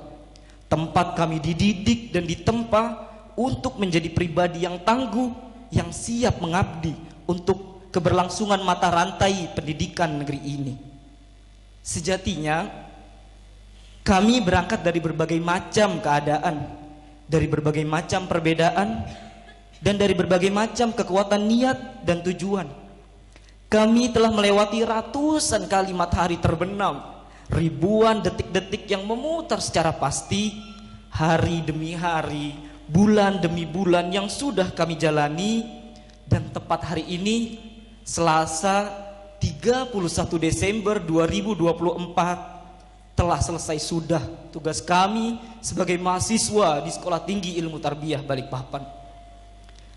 Tempat kami dididik dan ditempa untuk menjadi pribadi yang tangguh, yang siap mengabdi untuk keberlangsungan mata rantai pendidikan negeri ini. Sejatinya kami berangkat dari berbagai macam keadaan, dari berbagai macam perbedaan, dan dari berbagai macam kekuatan niat dan tujuan. Kami telah melewati ratusan kali matahari terbenam, ribuan detik-detik yang memutar secara pasti, hari demi hari, bulan demi bulan yang sudah kami jalani. Dan tepat hari ini, Selasa 31 Desember 2024, telah selesai sudah tugas kami sebagai mahasiswa di Sekolah Tinggi Ilmu Tarbiyah Balikpapan.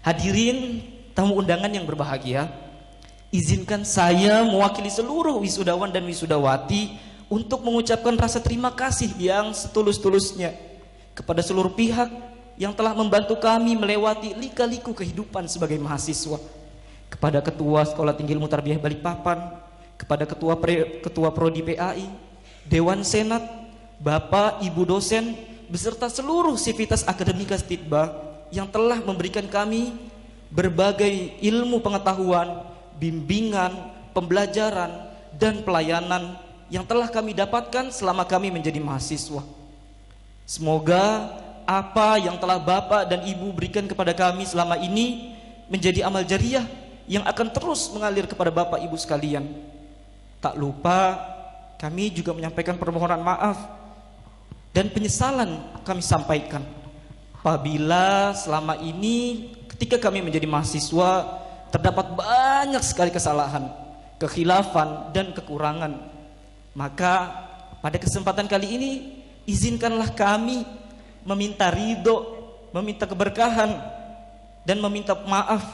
Hadirin tamu undangan yang berbahagia, izinkan saya mewakili seluruh wisudawan dan wisudawati untuk mengucapkan rasa terima kasih yang setulus-tulusnya kepada seluruh pihak yang telah membantu kami melewati lika-liku kehidupan sebagai mahasiswa. Kepada Ketua Sekolah Tinggi Ilmu Tarbiyah Balikpapan, kepada Ketua Prodi PAI, Dewan Senat, Bapak, Ibu dosen, beserta seluruh sivitas akademika Stitba yang telah memberikan kami berbagai ilmu pengetahuan, bimbingan, pembelajaran, dan pelayanan yang telah kami dapatkan selama kami menjadi mahasiswa. Semoga apa yang telah Bapak dan Ibu berikan kepada kami selama ini menjadi amal jariah yang akan terus mengalir kepada Bapak Ibu sekalian. Tak lupa kami juga menyampaikan permohonan maaf dan penyesalan kami sampaikan apabila selama ini ketika kami menjadi mahasiswa terdapat banyak sekali kesalahan, kekhilafan, dan kekurangan. Maka pada kesempatan kali ini izinkanlah kami meminta ridho, meminta keberkahan, dan meminta maaf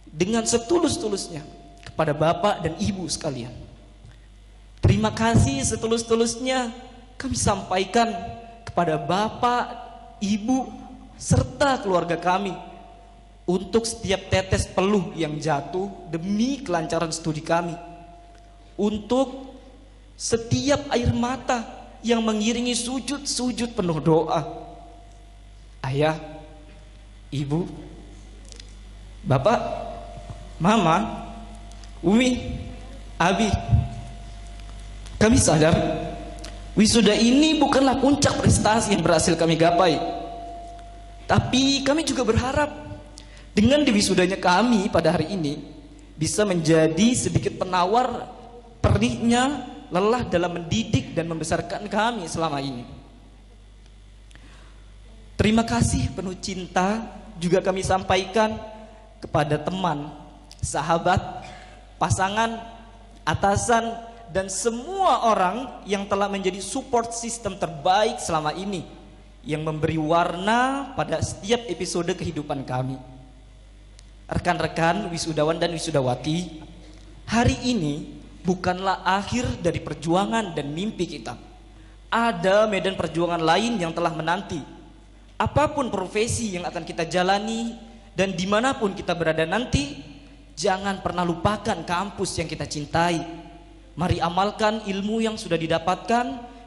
dengan setulus-tulusnya kepada Bapak dan Ibu sekalian. Terima kasih setulus-tulusnya kami sampaikan kepada Bapak, Ibu, serta keluarga kami untuk setiap tetes peluh yang jatuh demi kelancaran studi kami, untuk setiap air mata yang mengiringi sujud-sujud penuh doa. Ayah, Ibu, Bapak, Mama, Umi, Abi, kami sadar wisuda ini bukanlah puncak prestasi yang berhasil kami gapai, tapi kami juga berharap dengan diwisudanya kami pada hari ini bisa menjadi sedikit penawar perihnya lelah dalam mendidik dan membesarkan kami selama ini. Terima kasih penuh cinta juga kami sampaikan kepada teman, sahabat, pasangan, atasan, dan semua orang yang telah menjadi support system terbaik selama ini, yang memberi warna pada setiap episode kehidupan kami. Rekan-rekan wisudawan dan wisudawati, hari ini bukanlah akhir dari perjuangan dan mimpi kita. Ada medan perjuangan lain yang telah menanti. Apapun profesi yang akan kita jalani dan dimanapun kita berada nanti, jangan pernah lupakan kampus yang kita cintai. Mari amalkan ilmu yang sudah didapatkan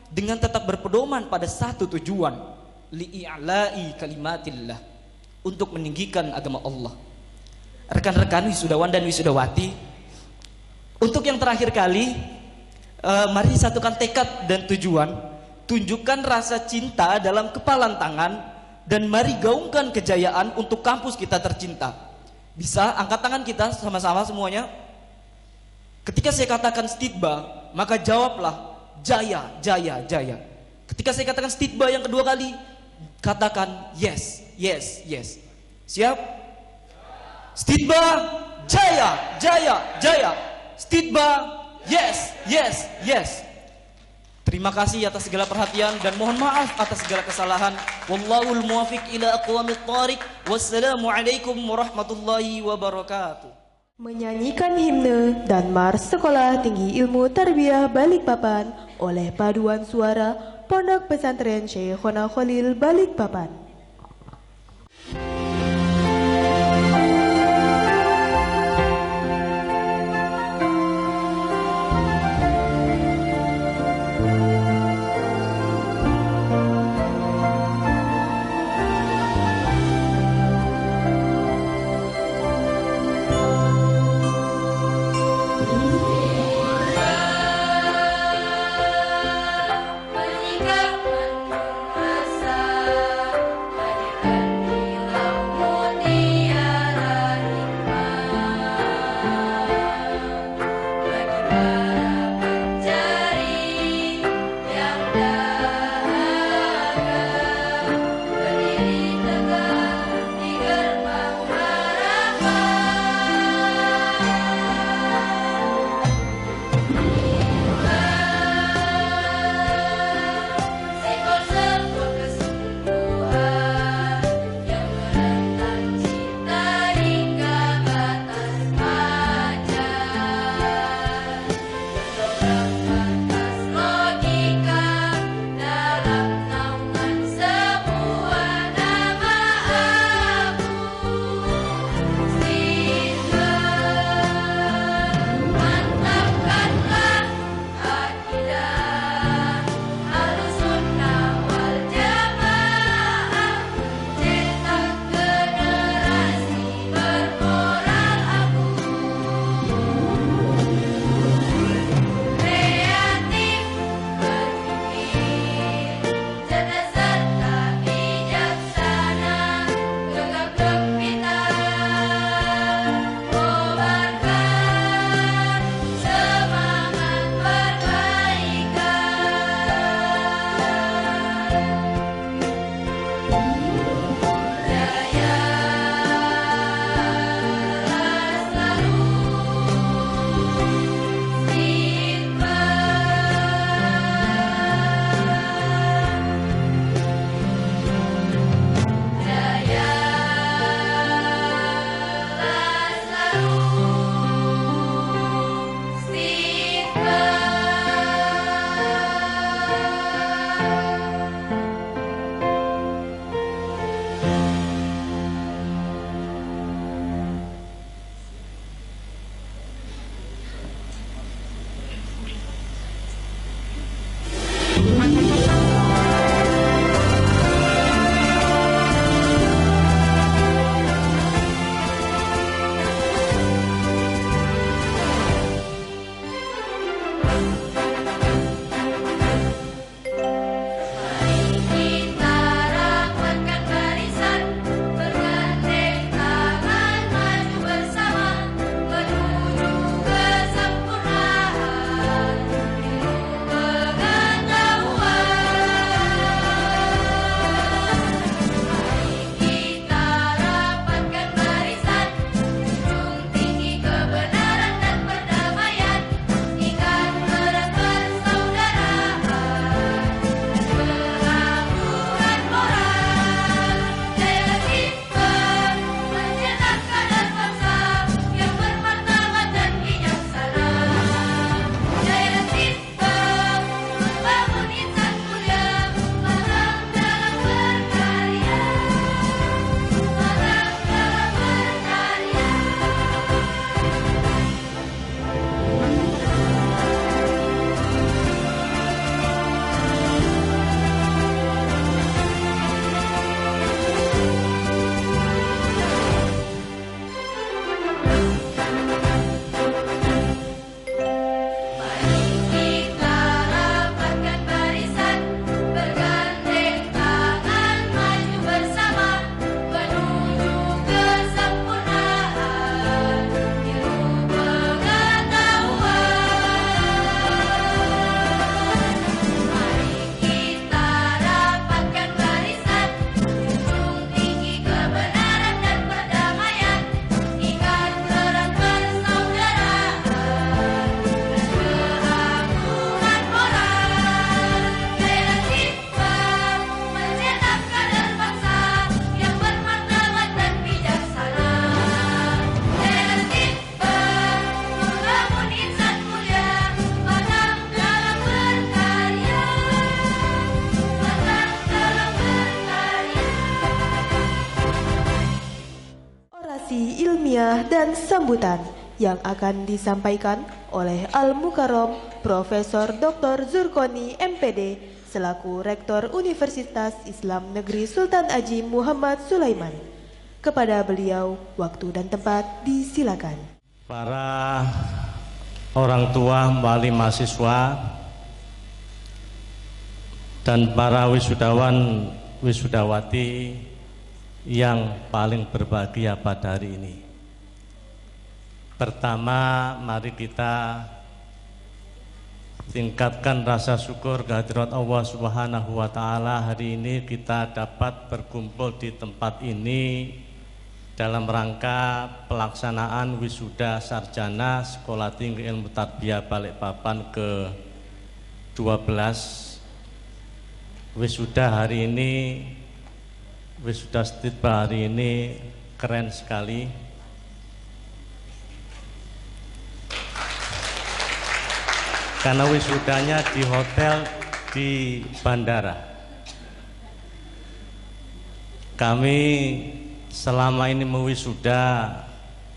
dengan tetap berpedoman pada satu tujuan, li'i'la'i kalimatillah, untuk meninggikan agama Allah. rekan-rekan wisudawan dan wisudawati, untuk yang terakhir kali, mari satukan tekad dan tujuan, tunjukkan rasa cinta dalam kepalan tangan, dan mari gaungkan kejayaan untuk kampus kita tercinta. Bisa angkat tangan kita sama-sama semuanya. Ketika saya katakan stitba, maka jawablah jaya, jaya, jaya. Ketika saya katakan stitba yang kedua kali, katakan yes, yes, yes. Siap? Stitba, jaya, jaya, jaya. Stitba, yes, yes, yes. Terima kasih atas segala perhatian dan mohon maaf atas segala kesalahan. Wallahul muwafiq ila aqwamit thariq. Wassalamualaikum warahmatullahi wabarakatuh. Menyanyikan himne dan mars Sekolah Tinggi Ilmu Tarbiyah Balikpapan oleh paduan suara Pondok Pesantren Syekhona Khalil Balikpapan. Menyikapan masa proklamasi ilmiah dan sambutan yang akan disampaikan oleh Al-Mukarram Profesor Dr. Zurkoni MPD selaku Rektor Universitas Islam Negeri Sultan Haji Muhammad Sulaiman. Kepada beliau, waktu dan tempat disilakan. Para orang tua, wali mahasiswa, dan para wisudawan, wisudawati yang paling berbahagia pada hari ini. Pertama, mari kita tingkatkan rasa syukur kehadirat Allah Subhanahu wa Ta'ala. Hari ini kita dapat berkumpul di tempat ini dalam rangka pelaksanaan wisuda sarjana Sekolah Tinggi Ilmu Tarbiyah Balikpapan ke-12. Wisuda hari ini, wisuda stitba hari ini keren sekali. Karena wisudanya di hotel di bandara. Kami selama ini mewisuda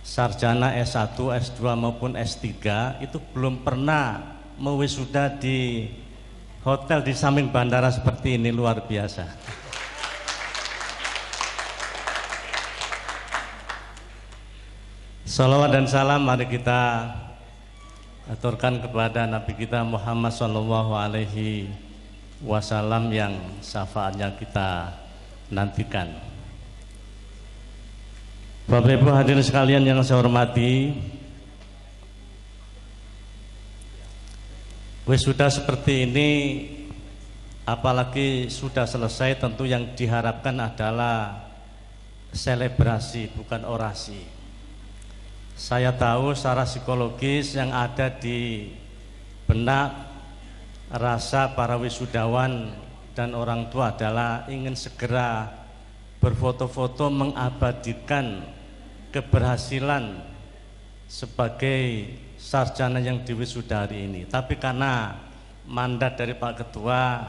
sarjana S1, S2 maupun S3 itu belum pernah mewisuda di hotel di samping bandara seperti ini, luar biasa. Salawat dan salam mari kita aturkan kepada Nabi kita Muhammad Sallallahu Alaihi Wasallam yang syafaatnya kita nantikan. Bapak Ibu hadirin sekalian yang saya hormati, wisuda seperti ini apalagi sudah selesai, tentu yang diharapkan adalah selebrasi, bukan orasi. Saya tahu secara psikologis yang ada di benak rasa para wisudawan dan orang tua adalah ingin segera berfoto-foto mengabadikan keberhasilan sebagai sarjana yang diwisuda hari ini. Tapi karena mandat dari Pak Ketua,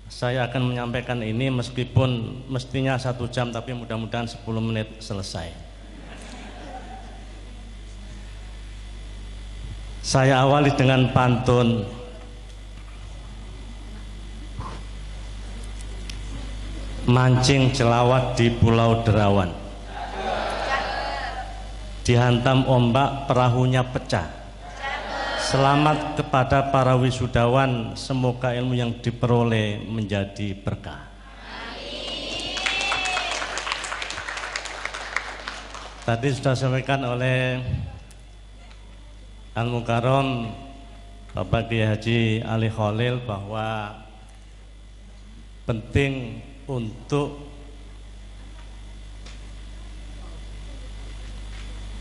saya akan menyampaikan ini meskipun mestinya 1 jam, tapi mudah-mudahan 10 menit selesai. Saya awali dengan pantun. Mancing celawat di Pulau Derawan, dihantam ombak perahunya pecah. Selamat kepada para wisudawan, semoga ilmu yang diperoleh menjadi berkah. Tadi sudah disampaikan oleh Al-Mukarram Bapak Kiai Haji Ali Khalil bahwa penting untuk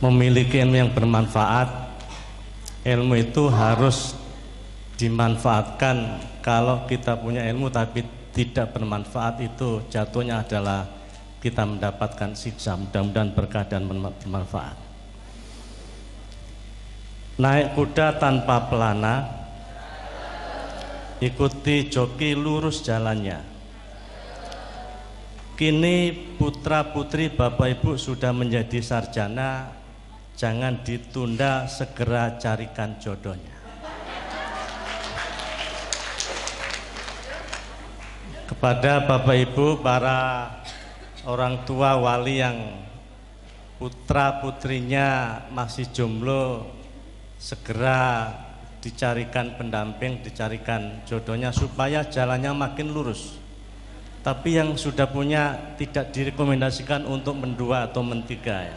memiliki ilmu yang bermanfaat. Ilmu itu harus dimanfaatkan. Kalau kita punya ilmu tapi tidak bermanfaat, itu jatuhnya adalah kita mendapatkan siksa. Mudah-mudahan berkah dan bermanfaat. Naik kuda tanpa pelana, ikuti joki lurus jalannya. Kini putra putri Bapak Ibu sudah menjadi sarjana, jangan ditunda, segera carikan jodohnya. Kepada Bapak Ibu, para orang tua wali yang putra putrinya masih jomblo, segera dicarikan pendamping, dicarikan jodohnya supaya jalannya makin lurus. Tapi yang sudah punya tidak direkomendasikan untuk mendua atau mentiga ya.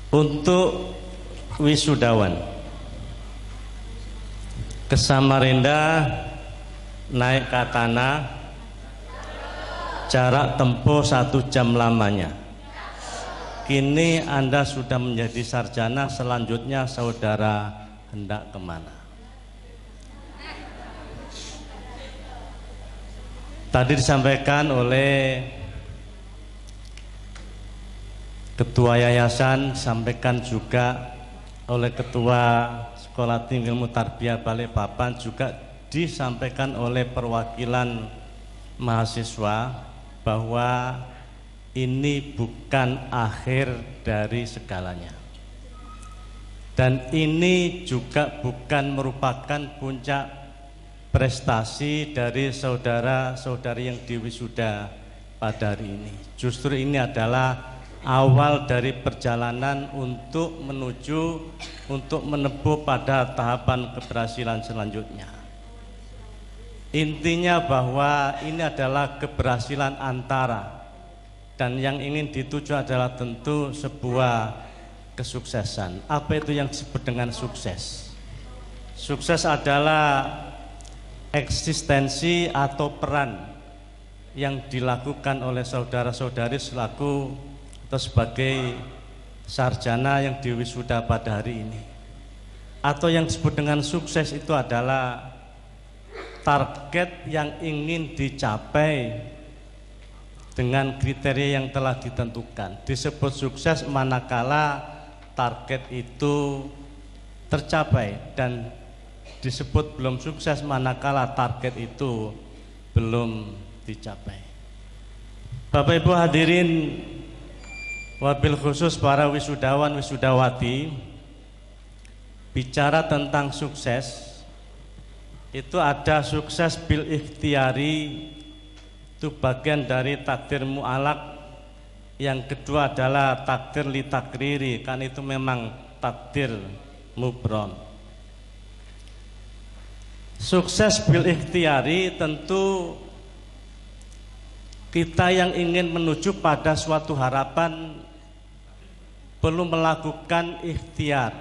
Untuk wisudawan ke Samarinda naik katana, jarak tempuh 1 jam lamanya. Kini Anda sudah menjadi sarjana, selanjutnya saudara hendak kemana? Tadi disampaikan oleh Ketua Yayasan, sampaikan juga oleh Ketua Sekolah Tinggi Ilmu Tarbiyah Balikpapan, juga disampaikan oleh perwakilan mahasiswa bahwa ini bukan akhir dari segalanya. Dan ini juga bukan merupakan puncak prestasi dari saudara-saudari yang diwisuda pada hari ini. Justru ini adalah awal dari perjalanan untuk menempuh pada tahapan keberhasilan selanjutnya. Intinya bahwa ini adalah keberhasilan antara, dan yang ingin dituju adalah tentu sebuah kesuksesan. Apa itu yang disebut dengan sukses? Sukses adalah eksistensi atau peran yang dilakukan oleh saudara-saudari selaku atau sebagai sarjana yang diwisuda pada hari ini. Atau yang disebut dengan sukses itu adalah target yang ingin dicapai dengan kriteria yang telah ditentukan. Disebut sukses manakala target itu tercapai, dan disebut belum sukses manakala target itu belum dicapai. Bapak Ibu hadirin, wabil khusus para wisudawan wisudawati, bicara tentang sukses itu ada sukses bil ikhtiari, itu bagian dari takdir mu'alak. Yang kedua adalah takdir li takriri, kan itu memang takdir mubrom. Sukses bil ikhtiari tentu kita yang ingin menuju pada suatu harapan perlu melakukan ikhtiar,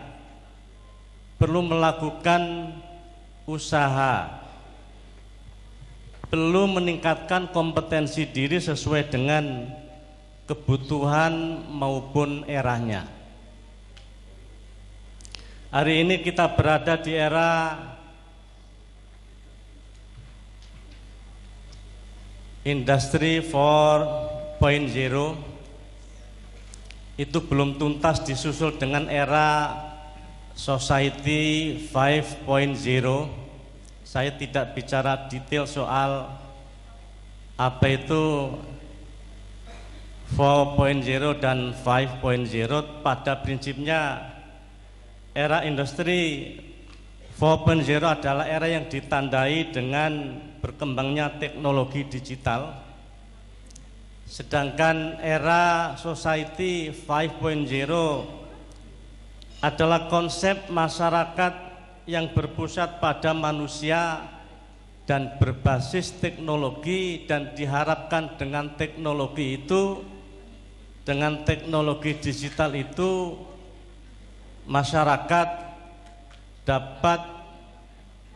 perlu melakukan usaha, perlu meningkatkan kompetensi diri sesuai dengan kebutuhan maupun eranya. Hari ini kita berada di era Industri 4.0, itu belum tuntas disusul dengan era Society 5.0. Saya tidak bicara detail soal apa itu 4.0 dan 5.0. Pada prinsipnya era industri 4.0 adalah era yang ditandai dengan berkembangnya teknologi digital. Sedangkan era society 5.0 adalah konsep masyarakat yang berpusat pada manusia dan berbasis teknologi, dan diharapkan dengan teknologi itu, dengan teknologi digital itu, masyarakat dapat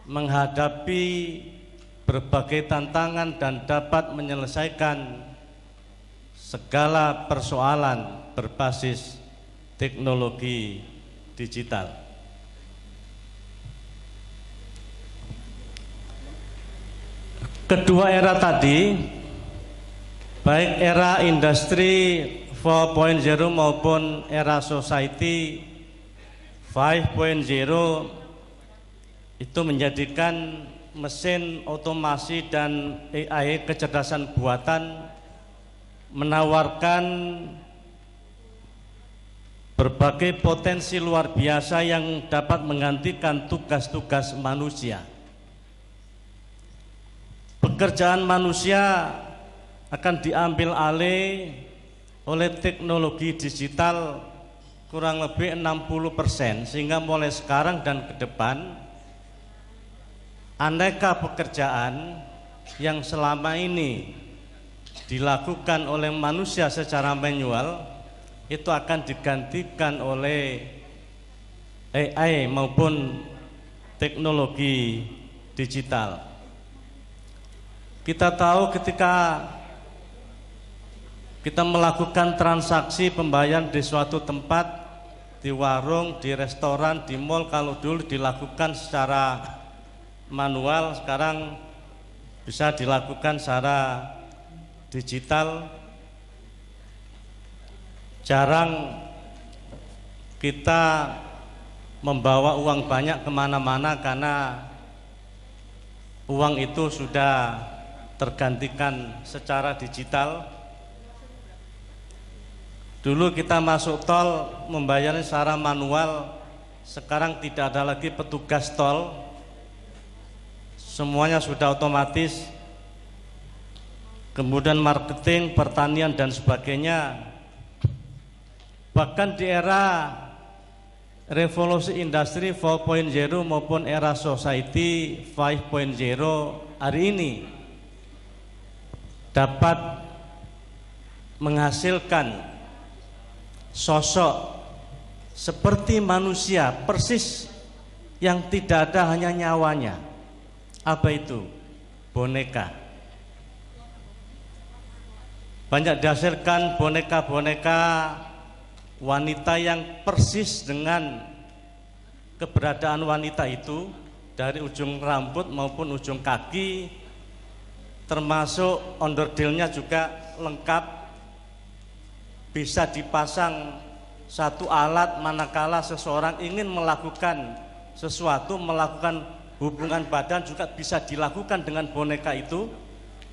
menghadapi berbagai tantangan dan dapat menyelesaikan segala persoalan berbasis teknologi digital. Kedua era tadi, baik era industri 4.0 maupun era society 5.0, itu menjadikan mesin otomasi dan AI, kecerdasan buatan, menawarkan berbagai potensi luar biasa yang dapat menggantikan tugas-tugas manusia. Pekerjaan manusia akan diambil alih oleh teknologi digital kurang lebih 60%, sehingga mulai sekarang dan ke depan aneka pekerjaan yang selama ini dilakukan oleh manusia secara manual itu akan digantikan oleh AI maupun teknologi digital. Kita tahu ketika kita melakukan transaksi pembayaran di suatu tempat, di warung, di restoran, di mal, kalau dulu dilakukan secara manual, sekarang bisa dilakukan secara digital. Jarang kita membawa uang banyak kemana-mana karena uang itu sudah tergantikan secara digital. Dulu kita masuk tol membayarnya secara manual, sekarang tidak ada lagi petugas tol, semuanya sudah otomatis. Kemudian marketing, pertanian dan sebagainya. Bahkan di era revolusi industri 4.0 maupun era society 5.0 hari ini dapat menghasilkan sosok seperti manusia persis yang tidak ada hanya nyawanya. Apa itu? Boneka. Banyak dihasilkan boneka-boneka wanita yang persis dengan keberadaan wanita itu, dari ujung rambut maupun ujung kaki, termasuk onderdilnya juga lengkap, bisa dipasang satu alat manakala seseorang ingin melakukan sesuatu, melakukan hubungan badan juga bisa dilakukan dengan boneka itu.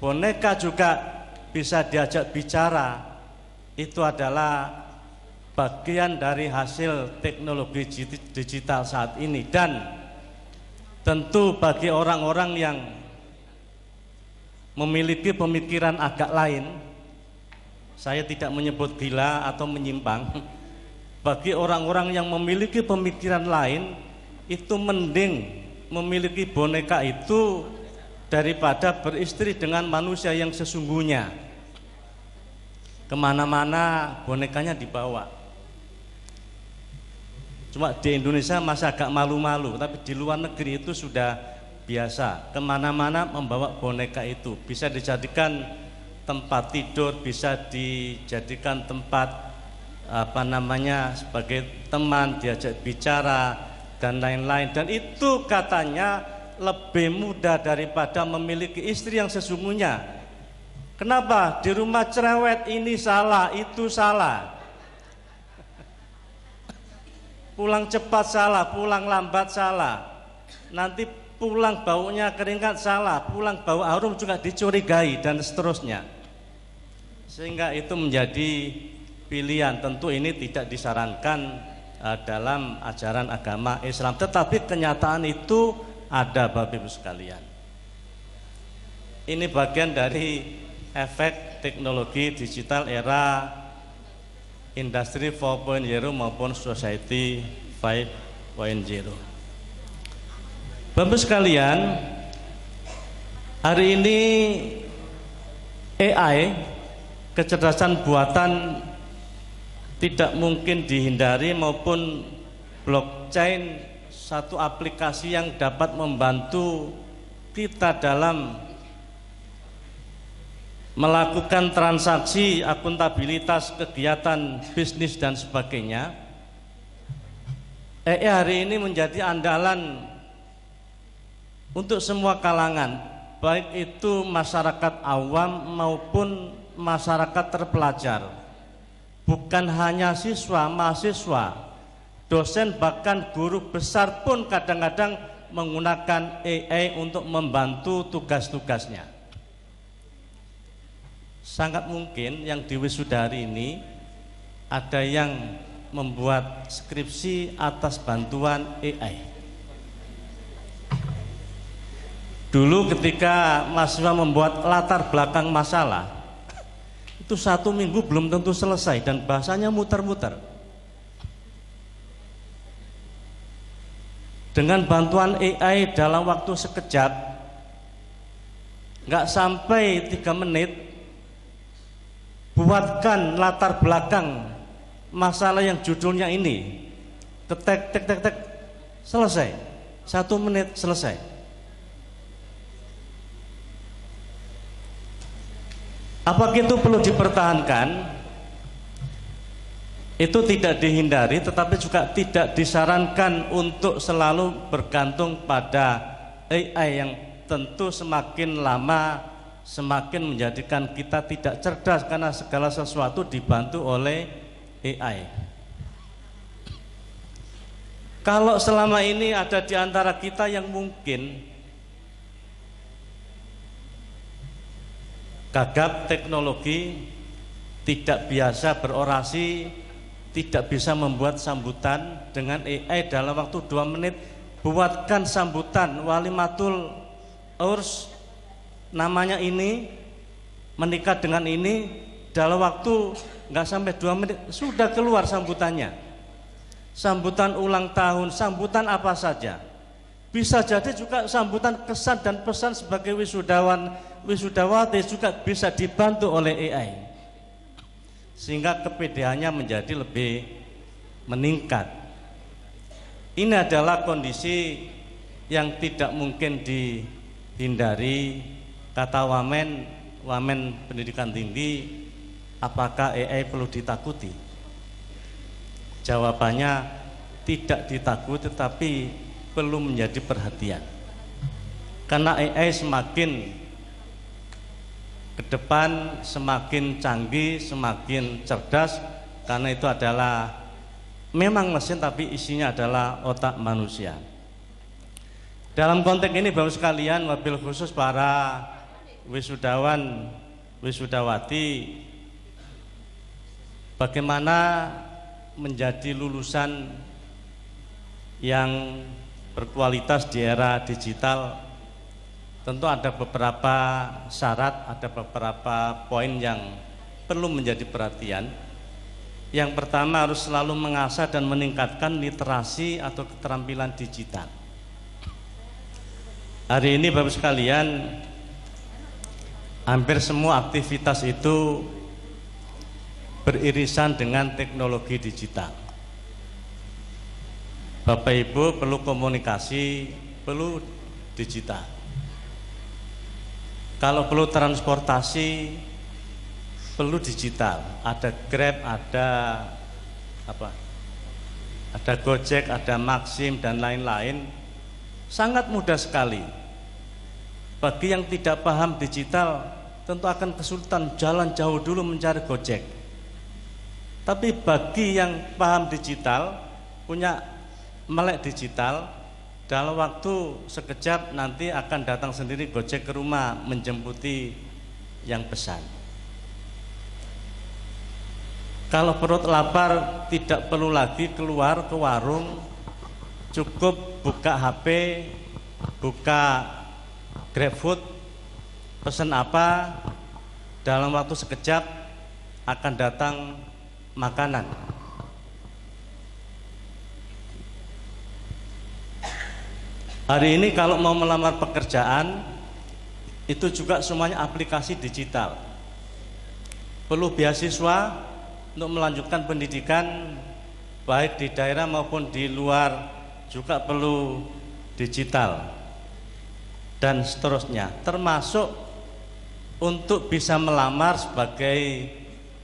Boneka juga bisa diajak bicara. Itu adalah bagian dari hasil teknologi digital saat ini. Dan tentu bagi orang-orang yang memiliki pemikiran agak lain, saya tidak menyebut gila atau menyimpang, bagi orang-orang yang memiliki pemikiran lain, itu mending memiliki boneka itu daripada beristri dengan manusia yang sesungguhnya. Kemana-mana bonekanya dibawa. Cuma di Indonesia masih agak malu-malu, tapi di luar negeri itu sudah biasa. Kemana-mana membawa boneka itu, bisa dijadikan tempat tidur, bisa dijadikan tempat sebagai teman, diajak bicara dan lain-lain. Dan itu katanya lebih mudah daripada memiliki istri yang sesungguhnya. Kenapa? Di rumah cerewet, ini salah, itu salah. Pulang cepat salah, pulang lambat salah. Nanti pulang baunya keringat salah, pulang bau harum juga dicurigai dan seterusnya. Sehingga itu menjadi pilihan. Tentu ini tidak disarankan dalam ajaran agama Islam, tetapi kenyataan itu ada, Bapak Ibu sekalian. Ini bagian dari efek teknologi digital era industri 4.0 maupun society 5.0. Bapak sekalian, hari ini AI, kecerdasan buatan, tidak mungkin dihindari, maupun blockchain, satu aplikasi yang dapat membantu kita dalam melakukan transaksi, akuntabilitas, kegiatan bisnis dan sebagainya. AI hari ini menjadi andalan untuk semua kalangan, baik itu masyarakat awam maupun masyarakat terpelajar. Bukan hanya siswa, mahasiswa, dosen, bahkan guru besar pun kadang-kadang menggunakan AI untuk membantu tugas-tugasnya. Sangat mungkin yang di wisuda hari ini ada yang membuat skripsi atas bantuan AI. Dulu ketika mahasiswa membuat latar belakang masalah, itu 1 minggu belum tentu selesai dan bahasanya muter-muter. Dengan bantuan AI dalam waktu sekejap, nggak sampai 3 menit, buatkan latar belakang masalah yang judulnya ini, ketek, selesai. 1 menit selesai. Apakah itu perlu dipertahankan? Itu tidak dihindari, tetapi juga tidak disarankan untuk selalu bergantung pada AI yang tentu semakin lama semakin menjadikan kita tidak cerdas karena segala sesuatu dibantu oleh AI. Kalau selama ini ada di antara kita yang mungkin gagap teknologi, tidak biasa berorasi, tidak bisa membuat sambutan. Dengan AI dalam waktu 2 menit buatkan sambutan walimatul urs, namanya ini, menikah dengan ini, dalam waktu nggak sampai 2 menit sudah keluar sambutannya. Sambutan ulang tahun, sambutan apa saja. Bisa jadi juga sambutan kesan dan pesan sebagai wisudawan, wisudawati juga bisa dibantu oleh AI, sehingga kepedeannya menjadi lebih meningkat. Ini adalah kondisi yang tidak mungkin dihindari. Kata wamen pendidikan tinggi, apakah AI perlu ditakuti? Jawabannya tidak ditakuti, tetapi perlu menjadi perhatian. Karena AI semakin ke depan semakin canggih, semakin cerdas, karena itu adalah memang mesin tapi isinya adalah otak manusia. Dalam konteks ini Bapak sekalian, wabil khusus para wisudawan, wisudawati, bagaimana menjadi lulusan yang berkualitas di era digital. Tentu ada beberapa syarat, ada beberapa poin yang perlu menjadi perhatian. Yang pertama, harus selalu mengasah dan meningkatkan literasi atau keterampilan digital. Hari ini Bapak sekalian, hampir semua aktivitas itu beririsan dengan teknologi digital. Bapak Ibu perlu komunikasi, perlu digital. Kalau perlu transportasi, perlu digital. Ada Grab, ada ada Gojek, ada Maxim dan lain-lain. Sangat mudah sekali. Bagi yang tidak paham digital, tentu akan kesulitan jalan jauh dulu mencari Gojek. Tapi bagi yang paham digital, punya melek digital, dalam waktu sekejap nanti akan datang sendiri Gojek ke rumah menjemputi yang pesan. Kalau perut lapar tidak perlu lagi keluar ke warung, cukup buka HP, buka GrabFood, pesan apa, dalam waktu sekejap akan datang makanan. Hari ini kalau mau melamar pekerjaan, itu juga semuanya aplikasi digital. Perlu beasiswa untuk melanjutkan pendidikan, baik di daerah maupun di luar, juga perlu digital. Dan seterusnya, termasuk untuk bisa melamar sebagai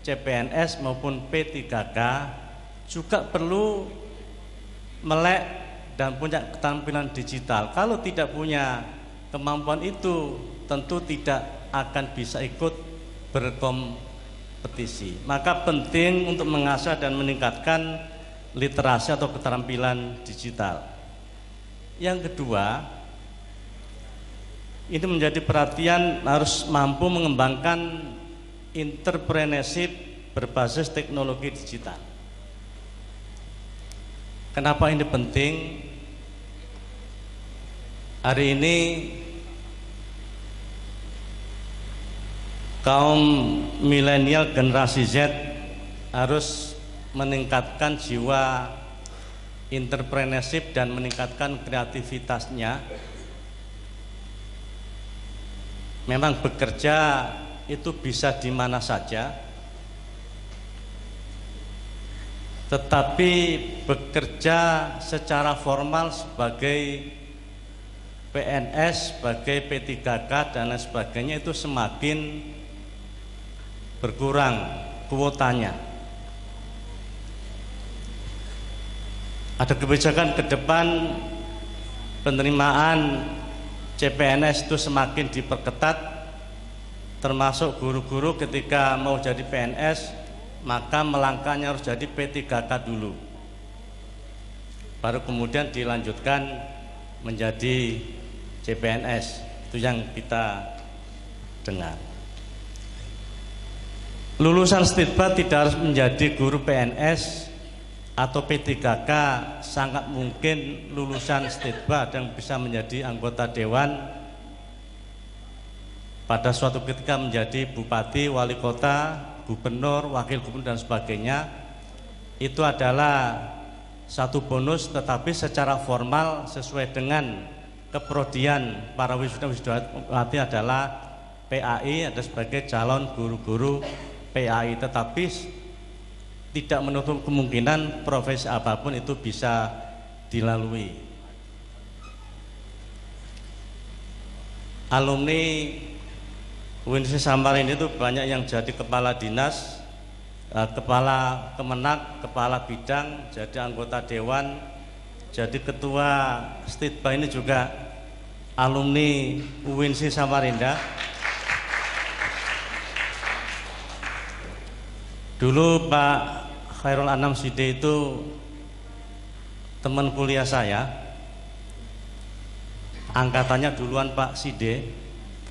CPNS maupun P3K, juga perlu melek dan punya keterampilan digital. Kalau tidak punya kemampuan itu, tentu tidak akan bisa ikut berkompetisi. Maka penting untuk mengasah dan meningkatkan literasi atau keterampilan digital. Yang kedua, ini menjadi perhatian, harus mampu mengembangkan entrepreneurship berbasis teknologi digital. Kenapa ini penting? Hari ini kaum milenial generasi Z harus meningkatkan jiwa entrepreneurship dan meningkatkan kreativitasnya. Memang bekerja itu bisa di mana saja, tetapi bekerja secara formal sebagai PNS, sebagai P3K dan lain sebagainya itu semakin berkurang kuotanya. Ada kebijakan ke depan penerimaan CPNS itu semakin diperketat, termasuk guru-guru ketika mau jadi PNS maka melangkahnya harus jadi P3K dulu, baru kemudian dilanjutkan menjadi CPNS. Itu yang kita dengar. lulusan Stitba tidak harus menjadi guru PNS atau P3K, sangat mungkin lulusan Stitba yang bisa menjadi anggota dewan, pada suatu ketika menjadi bupati, wali kota, gubernur, wakil gubernur dan sebagainya. Itu adalah satu bonus, tetapi secara formal sesuai dengan keprodian para wisudawati adalah PAI, ada sebagai calon guru-guru PAI, tetapi tidak menutup kemungkinan profesi apapun itu bisa dilalui. Alumni UIN Samarinda itu banyak yang jadi kepala dinas, kepala kemenak, kepala bidang, jadi anggota dewan, jadi ketua Stitba ini juga alumni UIN Samarinda. Dulu Pak Khairul Anam Side itu teman kuliah saya, angkatannya duluan Pak Side,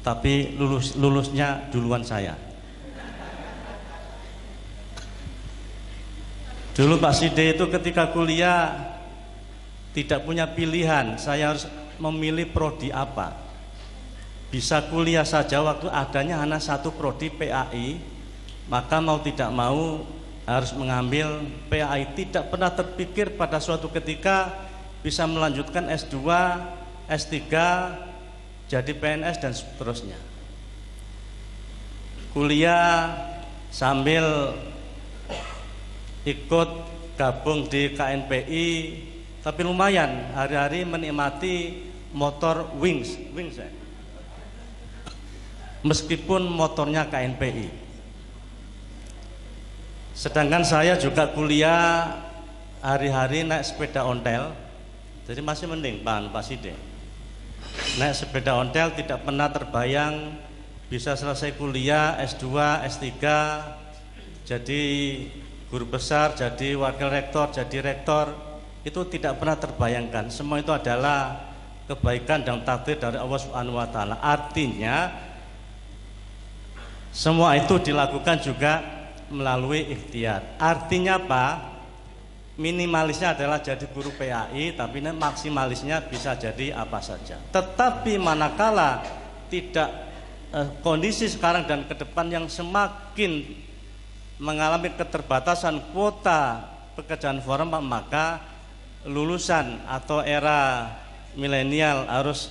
tapi lulusnya duluan saya. Dulu Pak Side itu ketika kuliah tidak punya pilihan, saya harus memilih prodi apa. Bisa kuliah saja waktu adanya hanya satu prodi PAI, maka mau tidak mau harus mengambil PAI. Tidak pernah terpikir pada suatu ketika bisa melanjutkan S2, S3, jadi PNS dan seterusnya. Kuliah sambil ikut gabung di KNPI, tapi lumayan hari-hari menikmati motor Wings ya. Meskipun motornya KNPI. Sedangkan saya juga kuliah hari-hari naik sepeda ontel, jadi masih mending Pak Side. Naik sepeda ontel, tidak pernah terbayang bisa selesai kuliah S2, S3, jadi guru besar, jadi wakil rektor, jadi rektor, itu tidak pernah terbayangkan. Semua itu adalah kebaikan dan takdir dari Allah Subhanahu wa taala. Artinya semua itu dilakukan juga melalui ikhtiar. Artinya apa? Minimalisnya adalah jadi guru PAI, tapi maksimalisnya bisa jadi apa saja. Tetapi manakala tidak kondisi sekarang dan ke depan yang semakin mengalami keterbatasan kuota pekerjaan formal, maka lulusan atau era milenial harus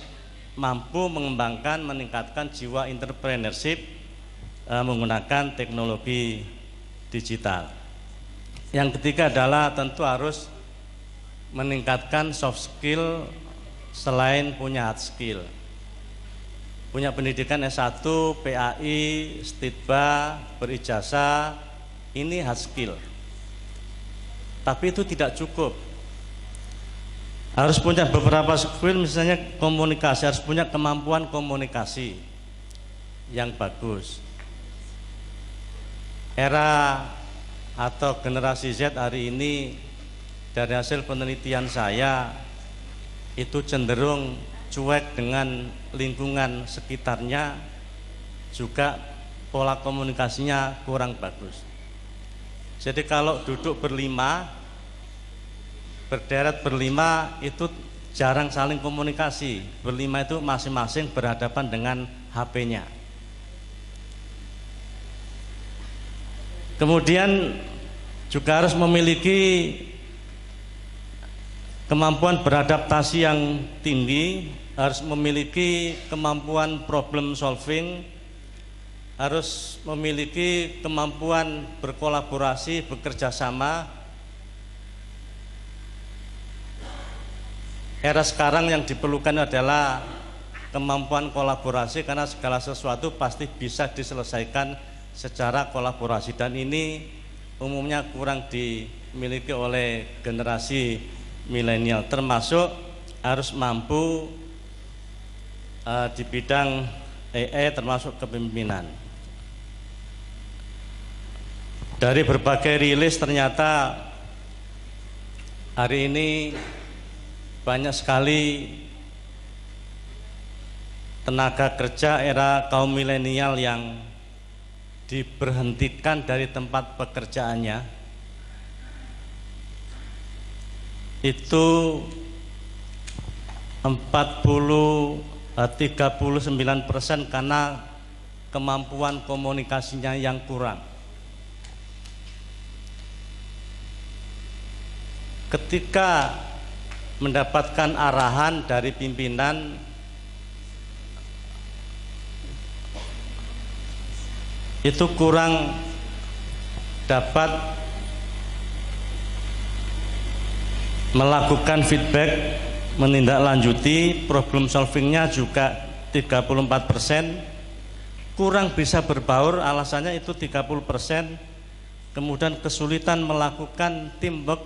mampu mengembangkan, meningkatkan jiwa entrepreneurship menggunakan teknologi digital. Yang ketiga adalah tentu harus meningkatkan soft skill selain punya hard skill. Punya pendidikan S1, PAI, Stitba, berijazah, ini hard skill. Tapi itu tidak cukup. Harus punya beberapa skill, misalnya komunikasi, harus punya kemampuan komunikasi yang bagus. Era atau generasi Z hari ini dari hasil penelitian saya itu cenderung cuek dengan lingkungan sekitarnya, juga pola komunikasinya kurang bagus. Jadi kalau duduk berlima, berderet berlima, itu jarang saling komunikasi. Berlima itu masing-masing berhadapan dengan HP-nya. Kemudian juga harus memiliki kemampuan beradaptasi yang tinggi, harus memiliki kemampuan problem solving, harus memiliki kemampuan berkolaborasi, bekerja sama. Era sekarang yang diperlukan adalah kemampuan kolaborasi, karena segala sesuatu pasti bisa diselesaikan secara kolaborasi, dan ini umumnya kurang dimiliki oleh generasi milenial. Termasuk harus mampu di bidang EE, termasuk kepemimpinan. Dari berbagai rilis ternyata hari ini banyak sekali tenaga kerja era kaum milenial yang diberhentikan dari tempat pekerjaannya itu 39% karena kemampuan komunikasinya yang kurang. Ketika mendapatkan arahan dari pimpinan, itu kurang dapat melakukan feedback, menindaklanjuti, problem solvingnya juga 34%, kurang bisa berbaur, alasannya itu 30%, kemudian kesulitan melakukan teamwork,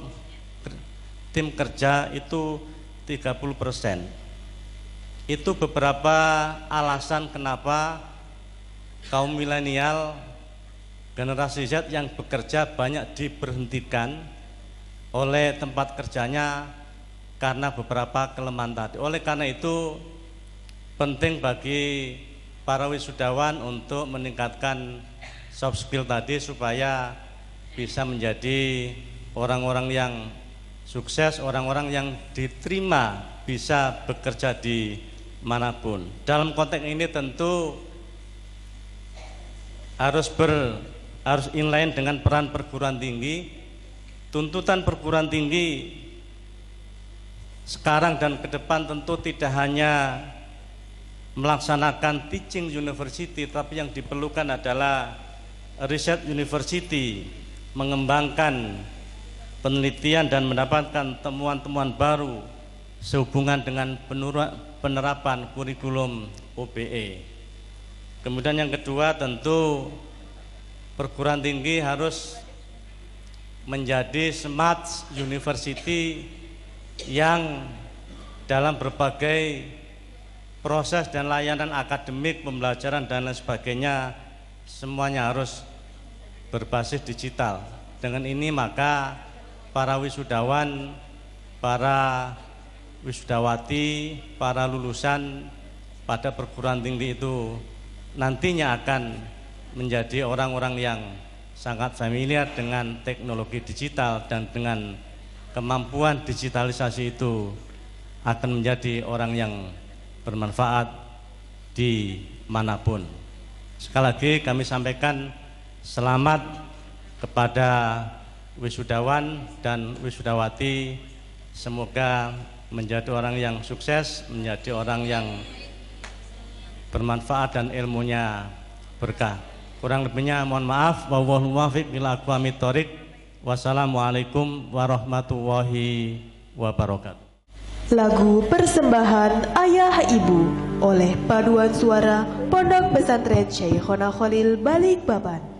tim kerja itu 30%. Itu beberapa alasan kenapa kaum milenial generasi Z yang bekerja banyak diberhentikan oleh tempat kerjanya karena beberapa kelemahan tadi. Oleh karena itu penting bagi para wisudawan untuk meningkatkan soft skill tadi supaya bisa menjadi orang-orang yang sukses, orang-orang yang diterima bisa bekerja di manapun. Dalam konteks ini tentu harus inline dengan peran perguruan tinggi. Tuntutan perguruan tinggi sekarang dan ke depan tentu tidak hanya melaksanakan teaching university, tapi yang diperlukan adalah research university, mengembangkan penelitian dan mendapatkan temuan-temuan baru sehubungan dengan penerapan kurikulum OBE. Kemudian yang kedua tentu perguruan tinggi harus menjadi smart university yang dalam berbagai proses dan layanan akademik, pembelajaran dan lain sebagainya semuanya harus berbasis digital. Dengan ini maka para wisudawan, para wisudawati, para lulusan pada perguruan tinggi itu nantinya akan menjadi orang-orang yang sangat familiar dengan teknologi digital, dan dengan kemampuan digitalisasi itu akan menjadi orang yang bermanfaat di manapun. Sekali lagi kami sampaikan selamat kepada wisudawan dan wisudawati, semoga menjadi orang yang sukses, menjadi orang yang bermanfaat dan ilmunya berkah. Kurang lebihnya mohon maaf. Wallahul muwaffiq ila aqwamit thoriq. Wassalamualaikum warahmatullahi wabarakatuh. Lagu persembahan Ayah Ibu oleh Paduan Suara Pondok Pesantren Syekhona Khalil Balikpapan.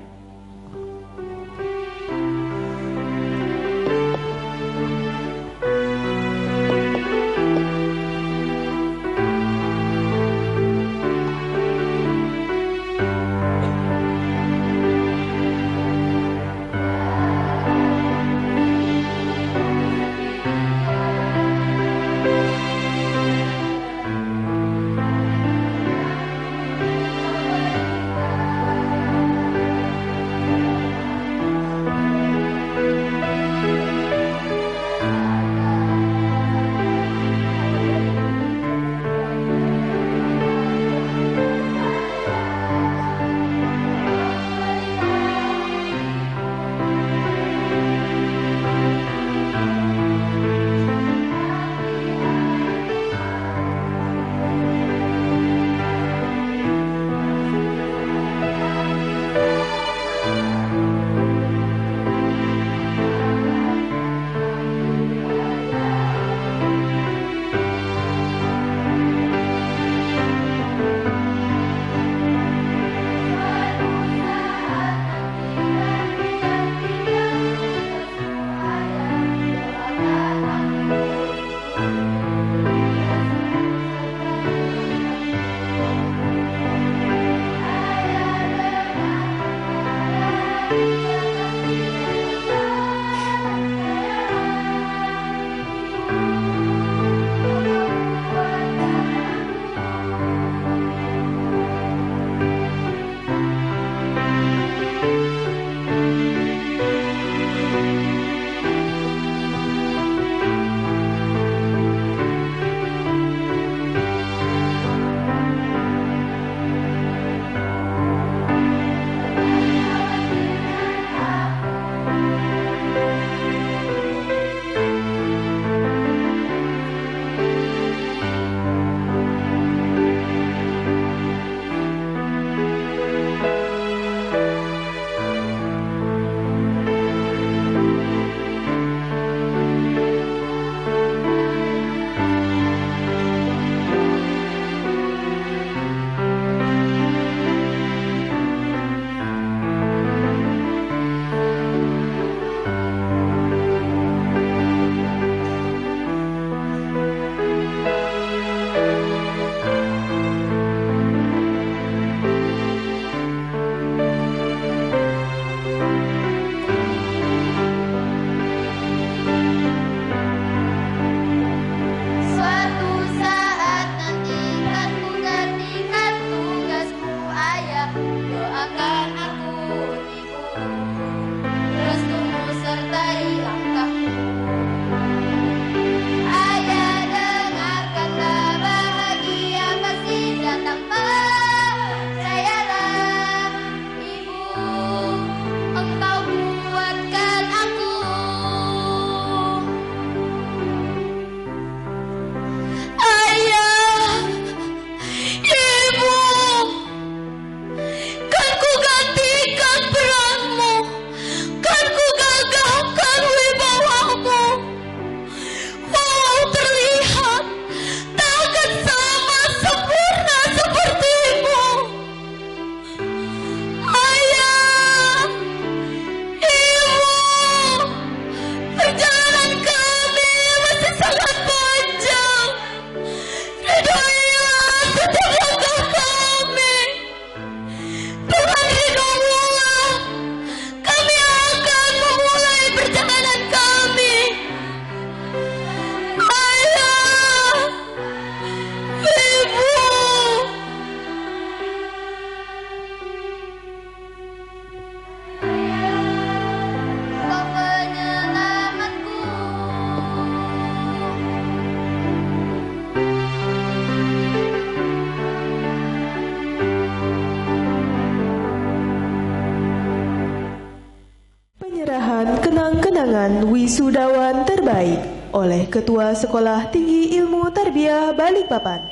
Penyerahan kenang-kenangan wisudawan terbaik oleh Ketua Sekolah Tinggi Ilmu Tarbiyah Balikpapan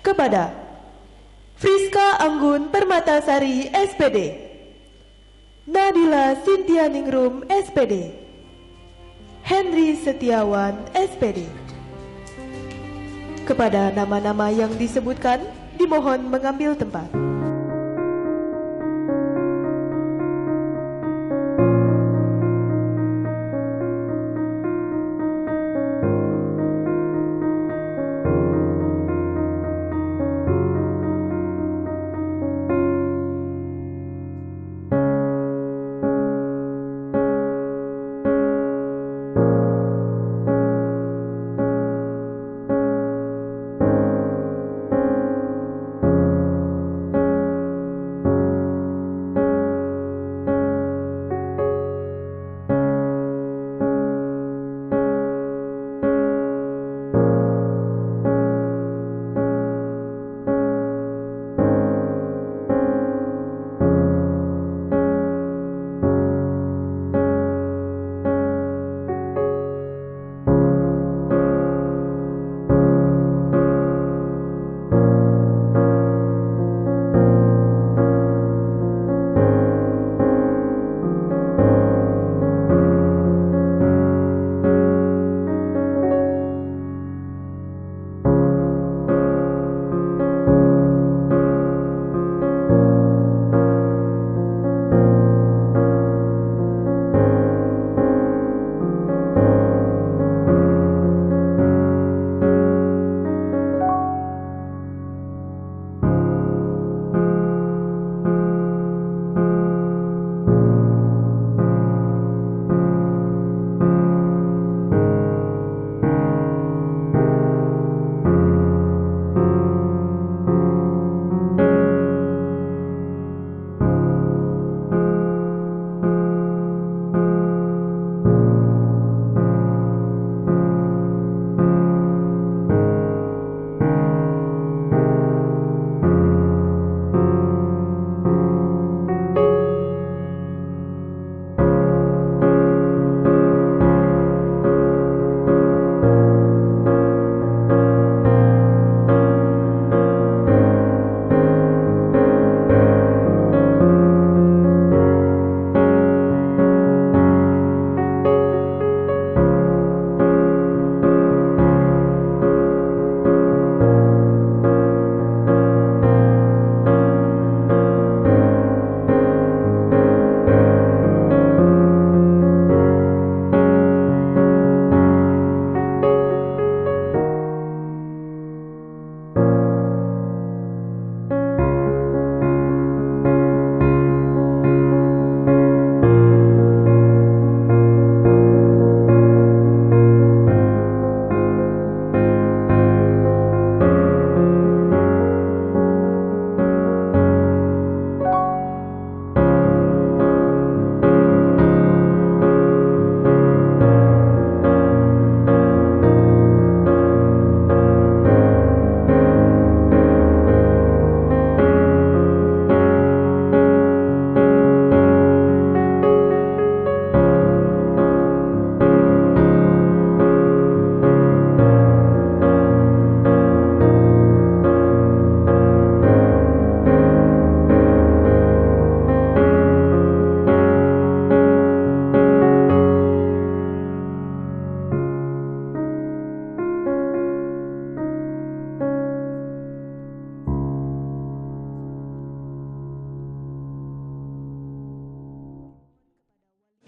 kepada Friska Anggun Permatasari SPD, Nadila Sintianingrum SPD, Henry Setiawan SPD. Kepada nama-nama yang disebutkan, dimohon mengambil tempat.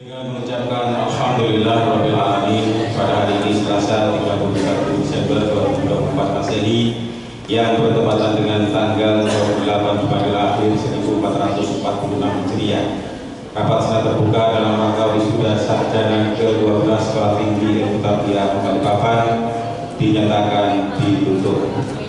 Dengan mengucapkan Alhamdulillahirrabbilalamin pada hari ini Selasa 31 Desember 2024 Masehi yang bertepatan dengan tanggal 28 Jumadil Akhir 1446 Hijriah. Rapat sangat terbuka dalam rangka wisuda sarjana ke-12 Sekolah Tinggi Ilmu Tarbiyah Balikpapan dinyatakan ditutup.